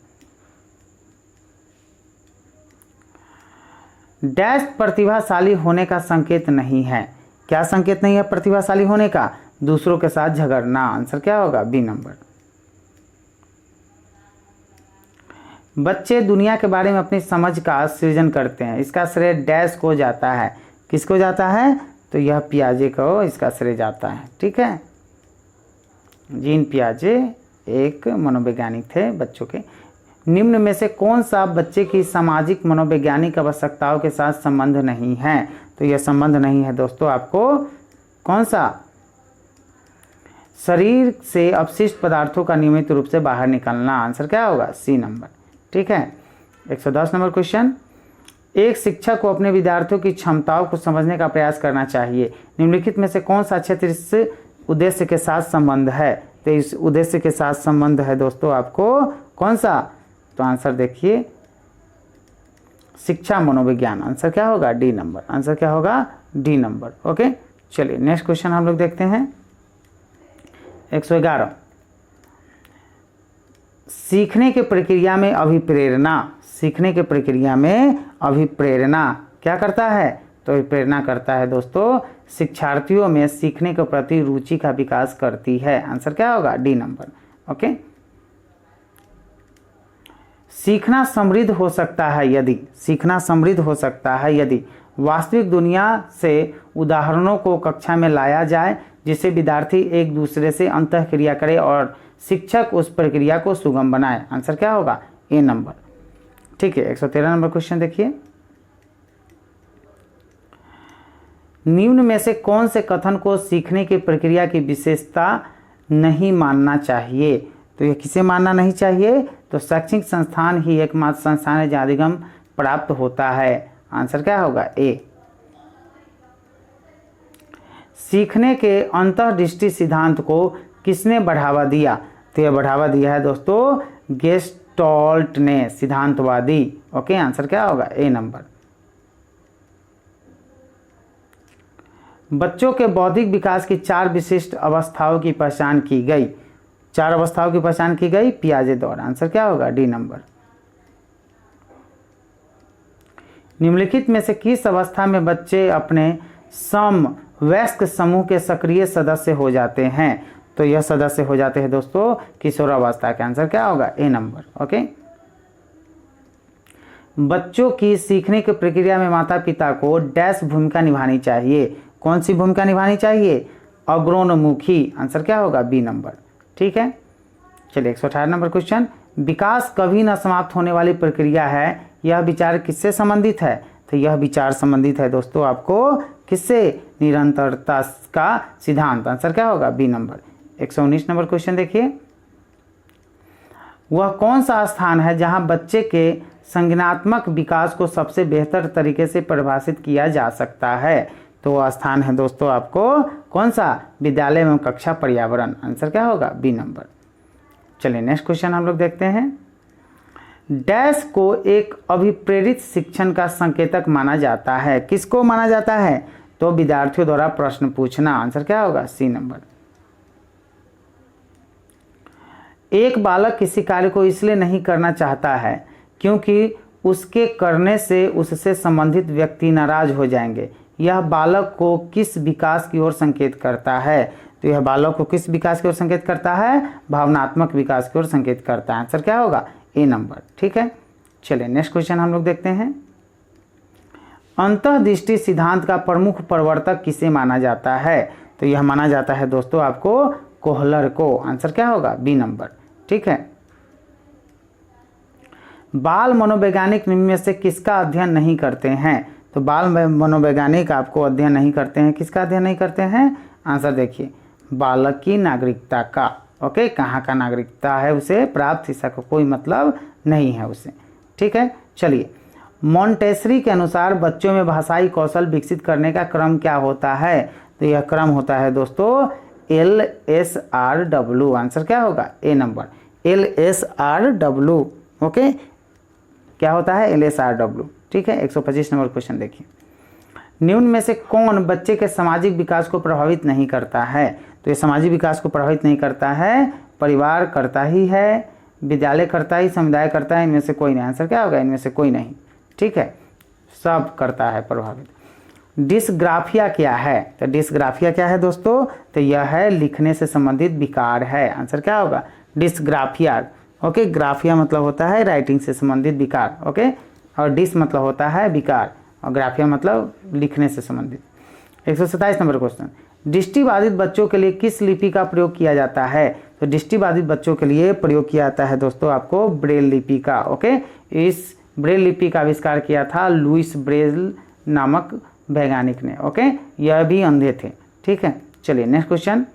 डैश प्रतिभाशाली होने का संकेत नहीं है। क्या संकेत नहीं है प्रतिभाशाली होने का? दूसरों के साथ झगड़ना। आंसर क्या होगा? B number. बच्चे दुनिया के बारे में अपनी समझ का सृजन करते हैं। इसका श्रेय डैश को जाता है। किसको जाता है? तो यह पियाजे को इसका श्रेय जाता है। ठीक है, जीन पियाजे एक मनोवैज्ञानिक थे बच्चों के। निम्न में से कौन सा बच्चे की सामाजिक मनोवैज्ञानिक आवश्यकताओं के साथ संबंध नहीं है? तो यह संबंध नहीं है दोस्तों आपको कौन सा? शरीर से अपशिष्ट पदार्थों का नियमित रूप से बाहर निकलना। आंसर क्या होगा? C number. ठीक है, 110 नंबर क्वेश्चन। एक शिक्षक को अपने विद्यार्थियों की क्षमताओं को समझने का प्रयास करना चाहिए। निम्नलिखित में से कौन सा क्षेत्र इस उद्देश्य के साथ संबंध है? तो इस उद्देश्य के साथ संबंध है दोस्तों आपको कौन सा? तो आंसर देखिए शिक्षा मनोविज्ञान। आंसर क्या होगा? D number. आंसर क्या होगा? D number. ओके, चलिए नेक्स्ट क्वेश्चन हम लोग देखते हैं। 111। सीखने के प्रक्रिया में अभिप्रेरणा। सीखने के प्रक्रिया में अभिप्रेरणा क्या करता है? तो प्रेरणा करता है दोस्तों शिक्षार्थियों में सीखने के प्रति रुचि का विकास करती है। आंसर क्या होगा? D number. ओके। सीखना समृद्ध हो सकता है यदि, सीखना समृद्ध हो सकता है यदि वास्तविक दुनिया से उदाहरणों को कक्षा में लाया जाए, जिससे विद्यार्थी एक दूसरे से अंतःक्रिया करे और शिक्षक उस प्रक्रिया को सुगम बनाए। आंसर क्या होगा? ए नंबर। ठीक है, 113 नंबर क्वेश्चन देखिए। निम्न में से कौन से कथन को सीखने की प्रक्रिया की विशेषता नहीं मानना चाहिए? तो यह किसे मानना नहीं चाहिए? तो शैक्षणिक संस्थान ही एकमात्र संस्थान है जहाँ अधिगम प्राप्त होता है। आंसर क्या होगा? ए। सीखने के अंतर्दृष्टि सिद्धांत को किसने बढ़ावा दिया? तो यह बढ़ावा दिया है दोस्तों गेस्टॉल्ट ने, सिद्धांतवादी। ओके, आंसर क्या होगा? ए नंबर। बच्चों के बौद्धिक विकास की 4 विशिष्ट अवस्थाओं की पहचान की गई। 4 अवस्थाओं की पहचान की गई पियाजे द्वारा। आंसर क्या होगा? D number. निम्नलिखित में से किस अवस्था में बच्चे अपने समवयस्क समूह के सक्रिय सदस्य हो जाते हैं? तो यह सदस्य हो जाते हैं दोस्तों किशोरावस्था के। आंसर क्या होगा? ए नंबर। ओके। बच्चों की सीखने की प्रक्रिया में माता पिता को डैश भूमिका निभानी चाहिए। कौन सी भूमिका निभानी चाहिए? अग्रोन्मुखी। आंसर क्या होगा? B number. ठीक है, चलिए 118 नंबर क्वेश्चन। विकास कभी न समाप्त होने वाली प्रक्रिया है, यह विचार किससे संबंधित है? तो यह विचार संबंधित है दोस्तों आपको किससे? निरंतरता का सिद्धांत। आंसर क्या होगा? B number. 119 नंबर क्वेश्चन देखिए। वह कौन सा स्थान है जहां बच्चे के संज्ञानात्मक विकास को सबसे बेहतर तरीके से परिभाषित किया जा सकता है? तो वह स्थान है दोस्तों आपको कौन सा? विद्यालय एवं कक्षा पर्यावरण। आंसर क्या होगा? B number. चलिए नेक्स्ट क्वेश्चन हम लोग देखते हैं। डैश को एक अभिप्रेरित शिक्षण का संकेतक माना जाता है। किसको माना जाता है? तो विद्यार्थियों द्वारा प्रश्न पूछना। आंसर क्या होगा? C number. एक बालक किसी कार्य को इसलिए नहीं करना चाहता है क्योंकि उसके करने से उससे संबंधित व्यक्ति नाराज हो जाएंगे। यह बालक को किस विकास की ओर संकेत करता है? तो यह बालक को किस विकास की ओर संकेत करता है? भावनात्मक विकास की ओर संकेत करता है। आंसर क्या होगा? ए नंबर। ठीक है, चलिए नेक्स्ट क्वेश्चन हम लोग देखते हैं। अंतःदृष्टि सिद्धांत का प्रमुख प्रवर्तक किसे माना जाता है? तो यह माना जाता है दोस्तों आपको कोहलर को। आंसर क्या होगा? B number. ठीक है, बाल मनोवैज्ञानिक निम्न में से किसका अध्ययन नहीं करते हैं? तो बाल मनोवैज्ञानिक आपको अध्ययन नहीं करते हैं। किसका अध्ययन नहीं करते हैं? आंसर देखिए, बालक की नागरिकता का। ओके, कहाँ का नागरिकता है उसे प्राप्त, इसका कोई मतलब नहीं है उसे। ठीक है, चलिए मॉन्टेसरी के अनुसार बच्चों में भाषाई कौशल विकसित करने का क्रम क्या होता है? तो यह क्रम होता है दोस्तों LSRW। आंसर क्या होगा? ए नंबर, LSRW। ओके, क्या होता है? LSRW। ठीक है, 125 नंबर क्वेश्चन देखिए। निम्न में से कौन बच्चे के सामाजिक विकास को प्रभावित नहीं करता है? तो ये सामाजिक विकास को प्रभावित नहीं करता है, परिवार करता ही है, विद्यालय करता ही, समुदाय करता है, इनमें से कोई नहीं। आंसर क्या होगा? इनमें से कोई नहीं। ठीक है, सब करता है प्रभावित। डिस्ग्राफिया क्या है? तो डिस्ग्राफिया क्या है दोस्तों? तो यह है लिखने से संबंधित विकार है। आंसर क्या होगा? डिस्ग्राफिया। ओके, ग्राफिया मतलब होता है राइटिंग से संबंधित विकार। ओके, और डिस मतलब होता है विकार और ग्राफिया मतलब लिखने से संबंधित। 127 नंबर क्वेश्चन। दृष्टिबाधित बच्चों के लिए किस लिपि का प्रयोग किया जाता है? तो दृष्टिबाधित बच्चों के लिए प्रयोग किया जाता है दोस्तों आपको ब्रेल लिपि का। ओके, इस ब्रेल लिपि का आविष्कार किया था लुइस ब्रेल नामक वैज्ञानिक ने। ओके, यह भी अंधे थे। ठीक है, चलिए नेक्स्ट क्वेश्चन।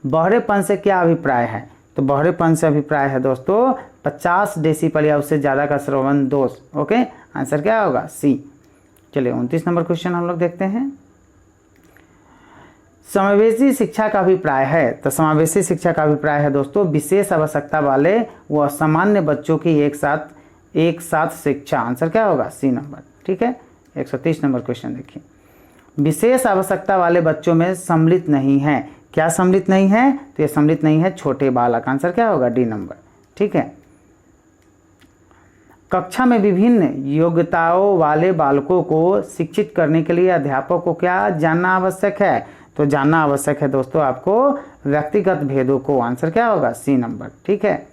बहरेपन से क्या अभिप्राय है? तो बहरेपन से अभिप्राय है दोस्तों 50 डेसिबल या उससे ज़्यादा का श्रवण दोष। ओके, आंसर क्या होगा? सी। चलिए 29 नंबर क्वेश्चन हम लोग देखते हैं। समावेशी शिक्षा का अभिप्राय है। तो समावेशी शिक्षा का अभिप्राय है दोस्तों विशेष आवश्यकता वाले व सामान्य बच्चों की एक साथ शिक्षा। आंसर क्या होगा? C number. ठीक है, 130 नंबर क्वेश्चन देखिए। विशेष आवश्यकता वाले बच्चों में सम्मिलित नहीं है। क्या सम्मिलित नहीं है? तो ये सम्मिलित नहीं है छोटे बालक। आंसर क्या होगा? D number. ठीक है, कक्षा में विभिन्न योग्यताओं वाले बालकों को शिक्षित करने के लिए अध्यापक को क्या जानना आवश्यक है? तो जानना आवश्यक है दोस्तों आपको व्यक्तिगत भेदों को। आंसर क्या होगा? C number. ठीक है,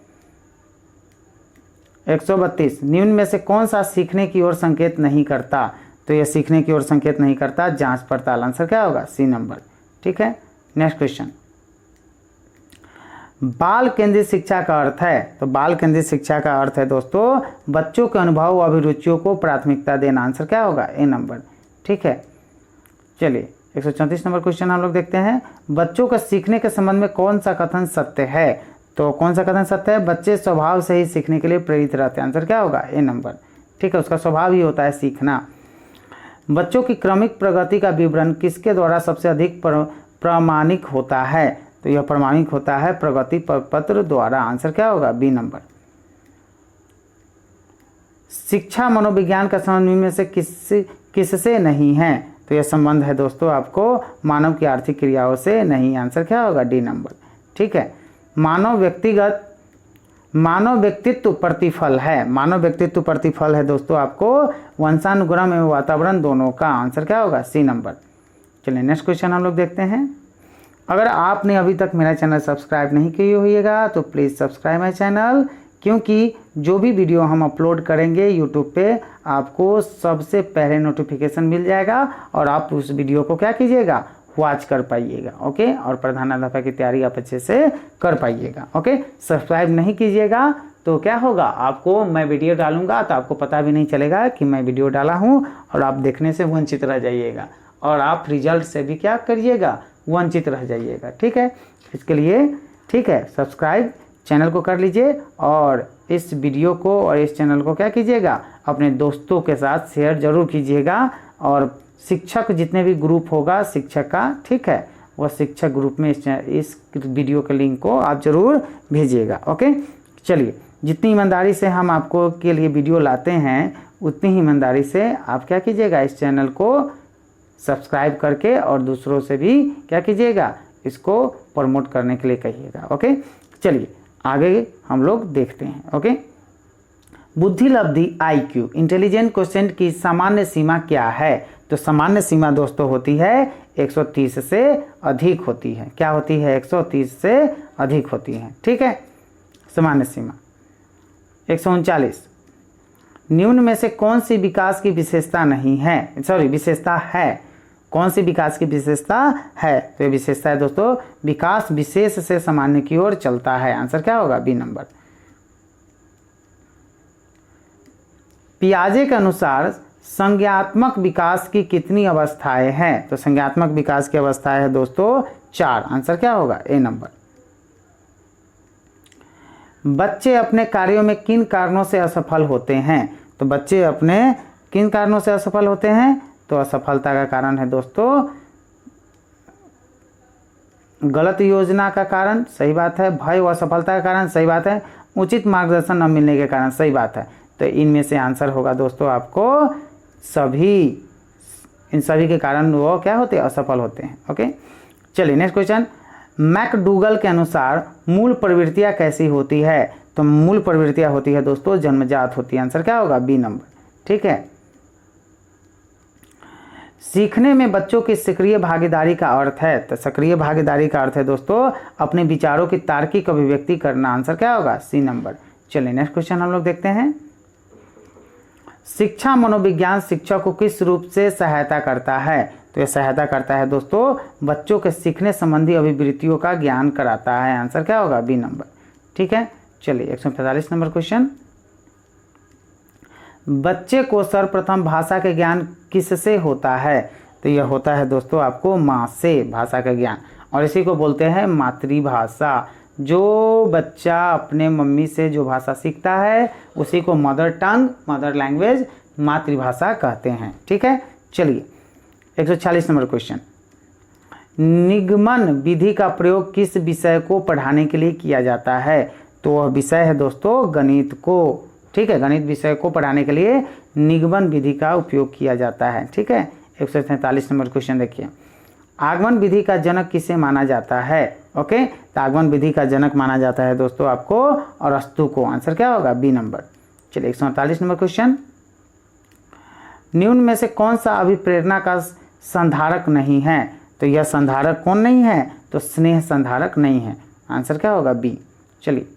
132। निम्न में से कौन सा सीखने की ओर संकेत नहीं करता? तो यह सीखने की ओर संकेत नहीं करता जांच पड़ताल। आंसर क्या होगा? C number. ठीक है, नेक्स्ट क्वेश्चन। बाल केंद्रित शिक्षा का अर्थ है। तो बाल केंद्रित शिक्षा का अर्थ है दोस्तों बच्चों के अनुभव और अभिरुचियों को प्राथमिकता देना। आंसर क्या होगा? ए नंबर। ठीक है, चलिए 134 नंबर क्वेश्चन हम लोग देखते हैं। बच्चों का सीखने के संबंध में कौन सा कथन सत्य है? तो कौन सा कथन सत्य है? बच्चे स्वभाव से ही सीखने के लिए प्रेरित रहते हैं। आंसर क्या होगा? ए नंबर। ठीक है, उसका स्वभाव ही होता है सीखना। बच्चों की क्रमिक प्रगति का विवरण किसके द्वारा सबसे अधिक प्रामाणिक होता है? तो यह प्रामाणिक होता है प्रगति पत्र द्वारा। आंसर क्या होगा? B number. शिक्षा मनोविज्ञान का संबंध में से किससे नहीं है? तो यह संबंध है दोस्तों आपको मानव की आर्थिक क्रियाओं से नहीं। आंसर क्या होगा? D number. ठीक है, मानव व्यक्तित्व प्रतिफल है। मानव व्यक्तित्व प्रतिफल है दोस्तों आपको वंशानुक्रम एवं वातावरण दोनों का। आंसर क्या होगा? C number. चलिए नेक्स्ट क्वेश्चन हम लोग देखते हैं। अगर आपने अभी तक मेरा चैनल सब्सक्राइब नहीं किया होइएगा तो प्लीज़ सब्सक्राइब माई चैनल, क्योंकि जो भी वीडियो हम अपलोड करेंगे यूट्यूब पे आपको सबसे पहले नोटिफिकेशन मिल जाएगा और आप उस वीडियो को क्या कीजिएगा? वॉच कर पाइएगा। ओके, और प्रधानाध्यापक की तैयारी आप अच्छे से कर पाइएगा। ओके, सब्सक्राइब नहीं कीजिएगा तो क्या होगा? आपको मैं वीडियो डालूंगा तो आपको पता भी नहीं चलेगा कि मैं वीडियो डाला हूँ और आप देखने से वंचित रह जाइएगा और आप रिजल्ट से भी क्या करिएगा? वंचित रह जाइएगा। ठीक है, इसके लिए ठीक है सब्सक्राइब चैनल को कर लीजिए और इस वीडियो को और इस चैनल को क्या कीजिएगा, अपने दोस्तों के साथ शेयर जरूर कीजिएगा। और शिक्षक जितने भी ग्रुप होगा शिक्षक का, ठीक है, वह शिक्षक ग्रुप में इस वीडियो के लिंक को आप जरूर भेजिएगा। ओके, चलिए, जितनी ईमानदारी से हम आपको के लिए वीडियो लाते हैं उतनी ही ईमानदारी से आप क्या कीजिएगा, इस चैनल को सब्सक्राइब करके और दूसरों से भी क्या कीजिएगा, इसको प्रमोट करने के लिए कहिएगा। ओके, चलिए आगे हम लोग देखते हैं। ओके, बुद्धि लब्धि IQ इंटेलिजेंट क्वेश्चन की सामान्य सीमा क्या है? तो सामान्य सीमा दोस्तों होती है 130 से अधिक होती है। क्या होती है? 130 से अधिक होती है, ठीक है। सामान्य सीमा 139, निम्न में से कौन सी विकास की विशेषता नहीं है, सॉरी विशेषता है, कौन सी विकास की विशेषता है? तो ये विशेषता है दोस्तों, विकास विशेष से सामान्य की ओर चलता है। आंसर क्या होगा? B number. पियाजे के अनुसार संज्ञात्मक विकास की कितनी अवस्थाएं हैं? तो संज्ञात्मक विकास की अवस्थाएं है दोस्तों 4। आंसर क्या होगा? ए नंबर। बच्चे अपने कार्यों में किन कारणों से असफल होते हैं? तो बच्चे अपने किन कारणों से असफल होते हैं? तो असफलता का कारण है दोस्तों गलत योजना का कारण, सही बात है। भय व असफलता का कारण, सही बात है। उचित मार्गदर्शन न मिलने के कारण, सही बात है। तो इनमें से आंसर होगा दोस्तों आपको सभी, इन सभी के कारण वो क्या होते हैं? असफल होते हैं। ओके, चलिए नेक्स्ट क्वेश्चन। मैकडूगल के अनुसार मूल प्रवृत्तियां कैसी होती है? तो मूल प्रवृत्तियां होती है दोस्तों जन्मजात होती है। आंसर क्या होगा? बी नंबर, ठीक है। सीखने में बच्चों की सक्रिय भागीदारी का अर्थ है? तो सक्रिय भागीदारी का अर्थ है दोस्तों अपने विचारों की तार्किक अभिव्यक्ति करना। आंसर क्या होगा? C number. चलिए नेक्स्ट क्वेश्चन हम लोग देखते हैं। शिक्षा मनोविज्ञान शिक्षा को किस रूप से सहायता करता है? तो यह सहायता करता है दोस्तों बच्चों के सीखने संबंधी अभिवृत्तियों का ज्ञान कराता है। आंसर क्या होगा? बी नंबर, ठीक है। चलिए 145 नंबर क्वेश्चन। बच्चे को सर्वप्रथम भाषा के ज्ञान किससे होता है? तो यह होता है दोस्तों आपको माँ से, भाषा का ज्ञान, और इसी को बोलते हैं मातृभाषा। जो बच्चा अपने मम्मी से जो भाषा सीखता है उसी को मदर टंग, मदर लैंग्वेज, मातृभाषा कहते हैं, ठीक है। चलिए 146 नंबर क्वेश्चन। निगमन विधि का प्रयोग किस विषय को पढ़ाने के लिए किया जाता है? तो वह विषय है दोस्तों गणित को, ठीक है। गणित विषय को पढ़ाने के लिए निगमन विधि का उपयोग किया जाता है, ठीक है। 143 नंबर क्वेश्चन देखिए। आगमन विधि का जनक किसे माना जाता है? ओके, तो आगमन विधि का जनक माना जाता है दोस्तों आपको अरस्तु को। आंसर क्या होगा? B number. चलिए 148 नंबर क्वेश्चन। निम्न में से कौन सा अभिप्रेरणा का संधारक नहीं है? तो यह संधारक कौन नहीं है? तो स्नेह संधारक नहीं है। आंसर क्या होगा? बी। चलिए,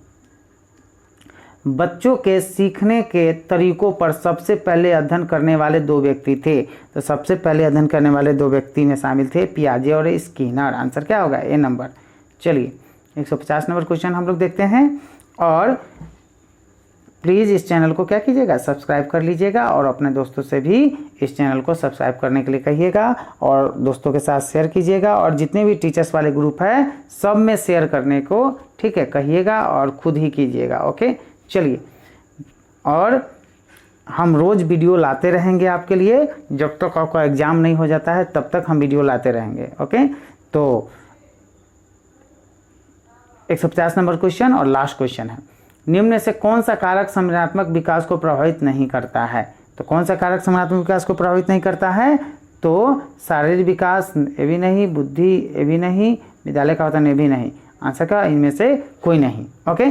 बच्चों के सीखने के तरीकों पर सबसे पहले अध्ययन करने वाले 2 व्यक्ति थे। तो सबसे पहले अध्ययन करने वाले 2 व्यक्ति में शामिल थे पियाजे और स्किनर। आंसर क्या होगा? ए नंबर। चलिए 150 नंबर क्वेश्चन हम लोग देखते हैं। और प्लीज़ इस चैनल को क्या कीजिएगा? सब्सक्राइब कर लीजिएगा और अपने दोस्तों से भी इस चैनल को सब्सक्राइब करने के लिए कहिएगा और दोस्तों के साथ शेयर कीजिएगा। और जितने भी टीचर्स वाले ग्रुप है सब में शेयर करने को, ठीक है, कहिएगा और खुद ही कीजिएगा। ओके, चलिए, और हम रोज़ वीडियो लाते रहेंगे आपके लिए, जब तक आपका एग्ज़ाम नहीं हो जाता है तब तक हम वीडियो लाते रहेंगे। ओके, तो 150 नंबर क्वेश्चन और लास्ट क्वेश्चन है। निम्न में से कौन सा कारक संज्ञानात्मक विकास को प्रभावित नहीं करता है? तो कौन सा कारक संज्ञानात्मक विकास को प्रभावित नहीं करता है? तो शारीरिक विकास, ये भी नहीं, बुद्धि, ये भी नहीं, विद्यालय का वेतन, ये भी नहीं। आंसर का इनमें से कोई नहीं। ओके,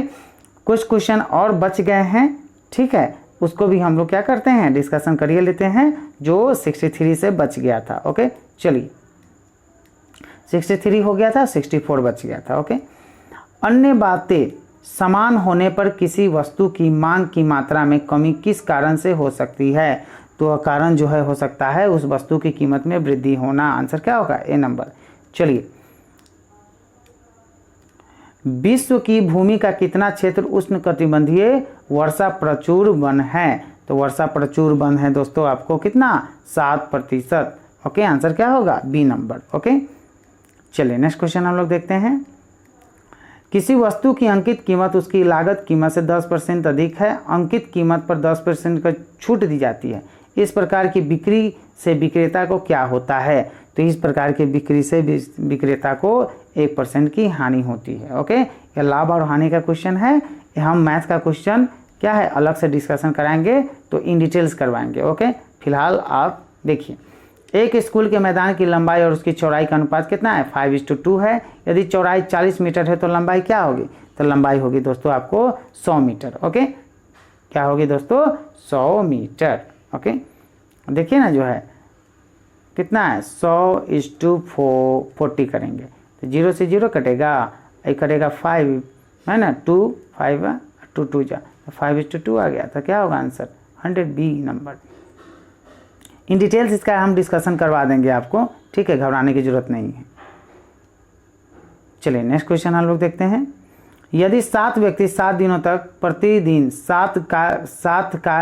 कुछ क्वेश्चन और बच गए हैं, ठीक है, उसको भी हम लोग क्या करते हैं? डिस्कशन करिए लेते हैं, जो 63 से बच गया था। ओके, चलिए 63 हो गया था, 64 बच गया था। ओके, अन्य बातें समान होने पर किसी वस्तु की मांग की मात्रा में कमी किस कारण से हो सकती है? तो कारण जो है हो सकता है उस वस्तु की कीमत में वृद्धि होना। आंसर क्या होगा? ए नंबर। चलिए, विश्व की भूमि का कितना क्षेत्र उष्णकटिबंधीय वर्षा प्रचुर वन है? तो वर्षा प्रचुर वन है दोस्तों आपको कितना? 7%। ओके, आंसर क्या होगा? B number. ओके, चलिए नेक्स्ट क्वेश्चन हम लोग देखते हैं। किसी वस्तु की अंकित कीमत उसकी लागत कीमत से 10% अधिक है, अंकित कीमत पर 10% का छूट दी जाती है। इस प्रकार की बिक्री से विक्रेता को क्या होता है? तो इस प्रकार की बिक्री से विक्रेता को 1% की हानि होती है। ओके, यह लाभ और हानि का क्वेश्चन है। हम मैथ का क्वेश्चन क्या है अलग से डिस्कशन कराएंगे, तो इन डिटेल्स करवाएंगे। ओके, फिलहाल आप देखिए, एक स्कूल के मैदान की लंबाई और उसकी चौड़ाई का अनुपात कितना है? 5:2 है। यदि चौड़ाई 40 मीटर है तो लंबाई क्या होगी? तो लंबाई होगी दोस्तों आपको 100 मीटर। ओके, क्या होगी दोस्तों? 100 मीटर। ओके, देखिए ना, जो है कितना है? 100:40 करेंगे तो 0 से 0 कटेगा, ये कटेगा 5 है ना, 2 5 2 2 जा 5:2 आ गया। तो क्या होगा answer? 100 B number. In details इसका हम डिस्कशन करवा देंगे आपको, ठीक है, घबराने की जरूरत नहीं है। चलिए नेक्स्ट क्वेश्चन हम लोग देखते हैं। यदि 7 व्यक्ति 7 दिनों तक प्रतिदिन 7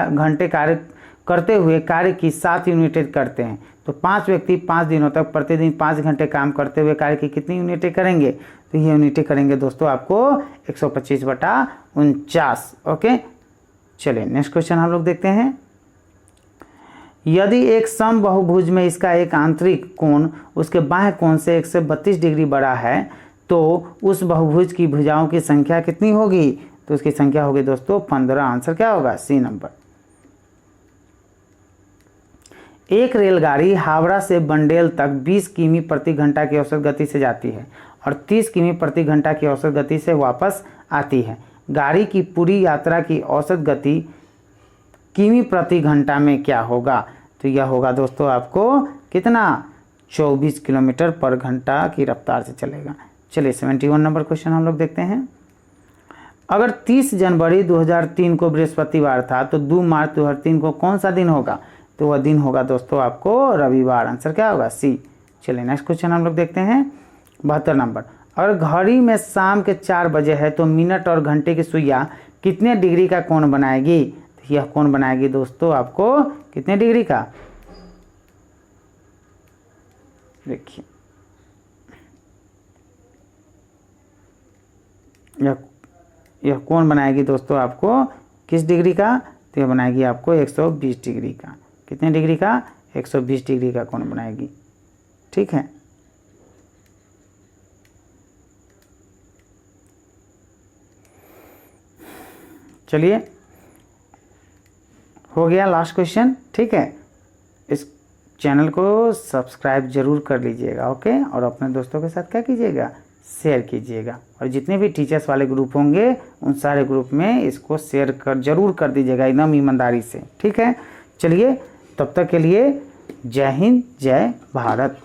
घंटे कार्य करते हुए कार्य की 7 यूनिटें करते हैं, तो 5 व्यक्ति 5 दिनों तक प्रतिदिन 5 घंटे काम करते हुए कार्य की कितनी यूनिटें करेंगे? तो ये यूनिटें करेंगे दोस्तों आपको 125/49। ओके, चलिए नेक्स्ट क्वेश्चन हम लोग देखते हैं। यदि एक समबाहुभुज में इसका एक आंतरिक कोण उसके बाह्य कोण से 132 डिग्री बड़ा है, तो उस बहुभुज की भुजाओं की संख्या कितनी होगी? तो उसकी संख्या होगी दोस्तों 15। आंसर क्या होगा? C number. एक रेलगाड़ी हावड़ा से बंडेल तक 20 किमी प्रति घंटा की औसत गति से जाती है और 30 किमी प्रति घंटा की औसत गति से वापस आती है। गाड़ी की पूरी यात्रा की औसत गति किमी प्रति घंटा में क्या होगा? तो यह होगा दोस्तों आपको कितना? 24 किलोमीटर पर घंटा की रफ्तार से चलेगा। चलिए 71 नंबर क्वेश्चन हम लोग देखते हैं। अगर 30 जनवरी 2003 को बृहस्पतिवार था तो 2 मार्च 2003 को कौन सा दिन होगा? तो वह दिन होगा दोस्तों आपको रविवार। आंसर क्या होगा? सी। चलिए नेक्स्ट क्वेश्चन हम लोग देखते हैं। 72 नंबर। अगर घड़ी में शाम के 4 बजे है तो मिनट और घंटे की सुइयां कितने डिग्री का कोण बनाएगी? तो यह कोण बनाएगी दोस्तों आपको कितने डिग्री का? देखिए, यह कोण बनाएगी दोस्तों आपको किस डिग्री का? तो यह बनाएगी आपको 120 डिग्री का। कितने डिग्री का? 120 डिग्री का कोण बनाएगी। ठीक है, चलिए हो गया लास्ट क्वेश्चन। ठीक है, इस चैनल को सब्सक्राइब जरूर कर लीजिएगा। ओके, और अपने दोस्तों के साथ क्या कीजिएगा? शेयर कीजिएगा। और जितने भी टीचर्स वाले ग्रुप होंगे उन सारे ग्रुप में इसको शेयर जरूर कर दीजिएगा एकदम ईमानदारी से। ठीक है, चलिए तब तक के लिए जय हिंद, जय भारत।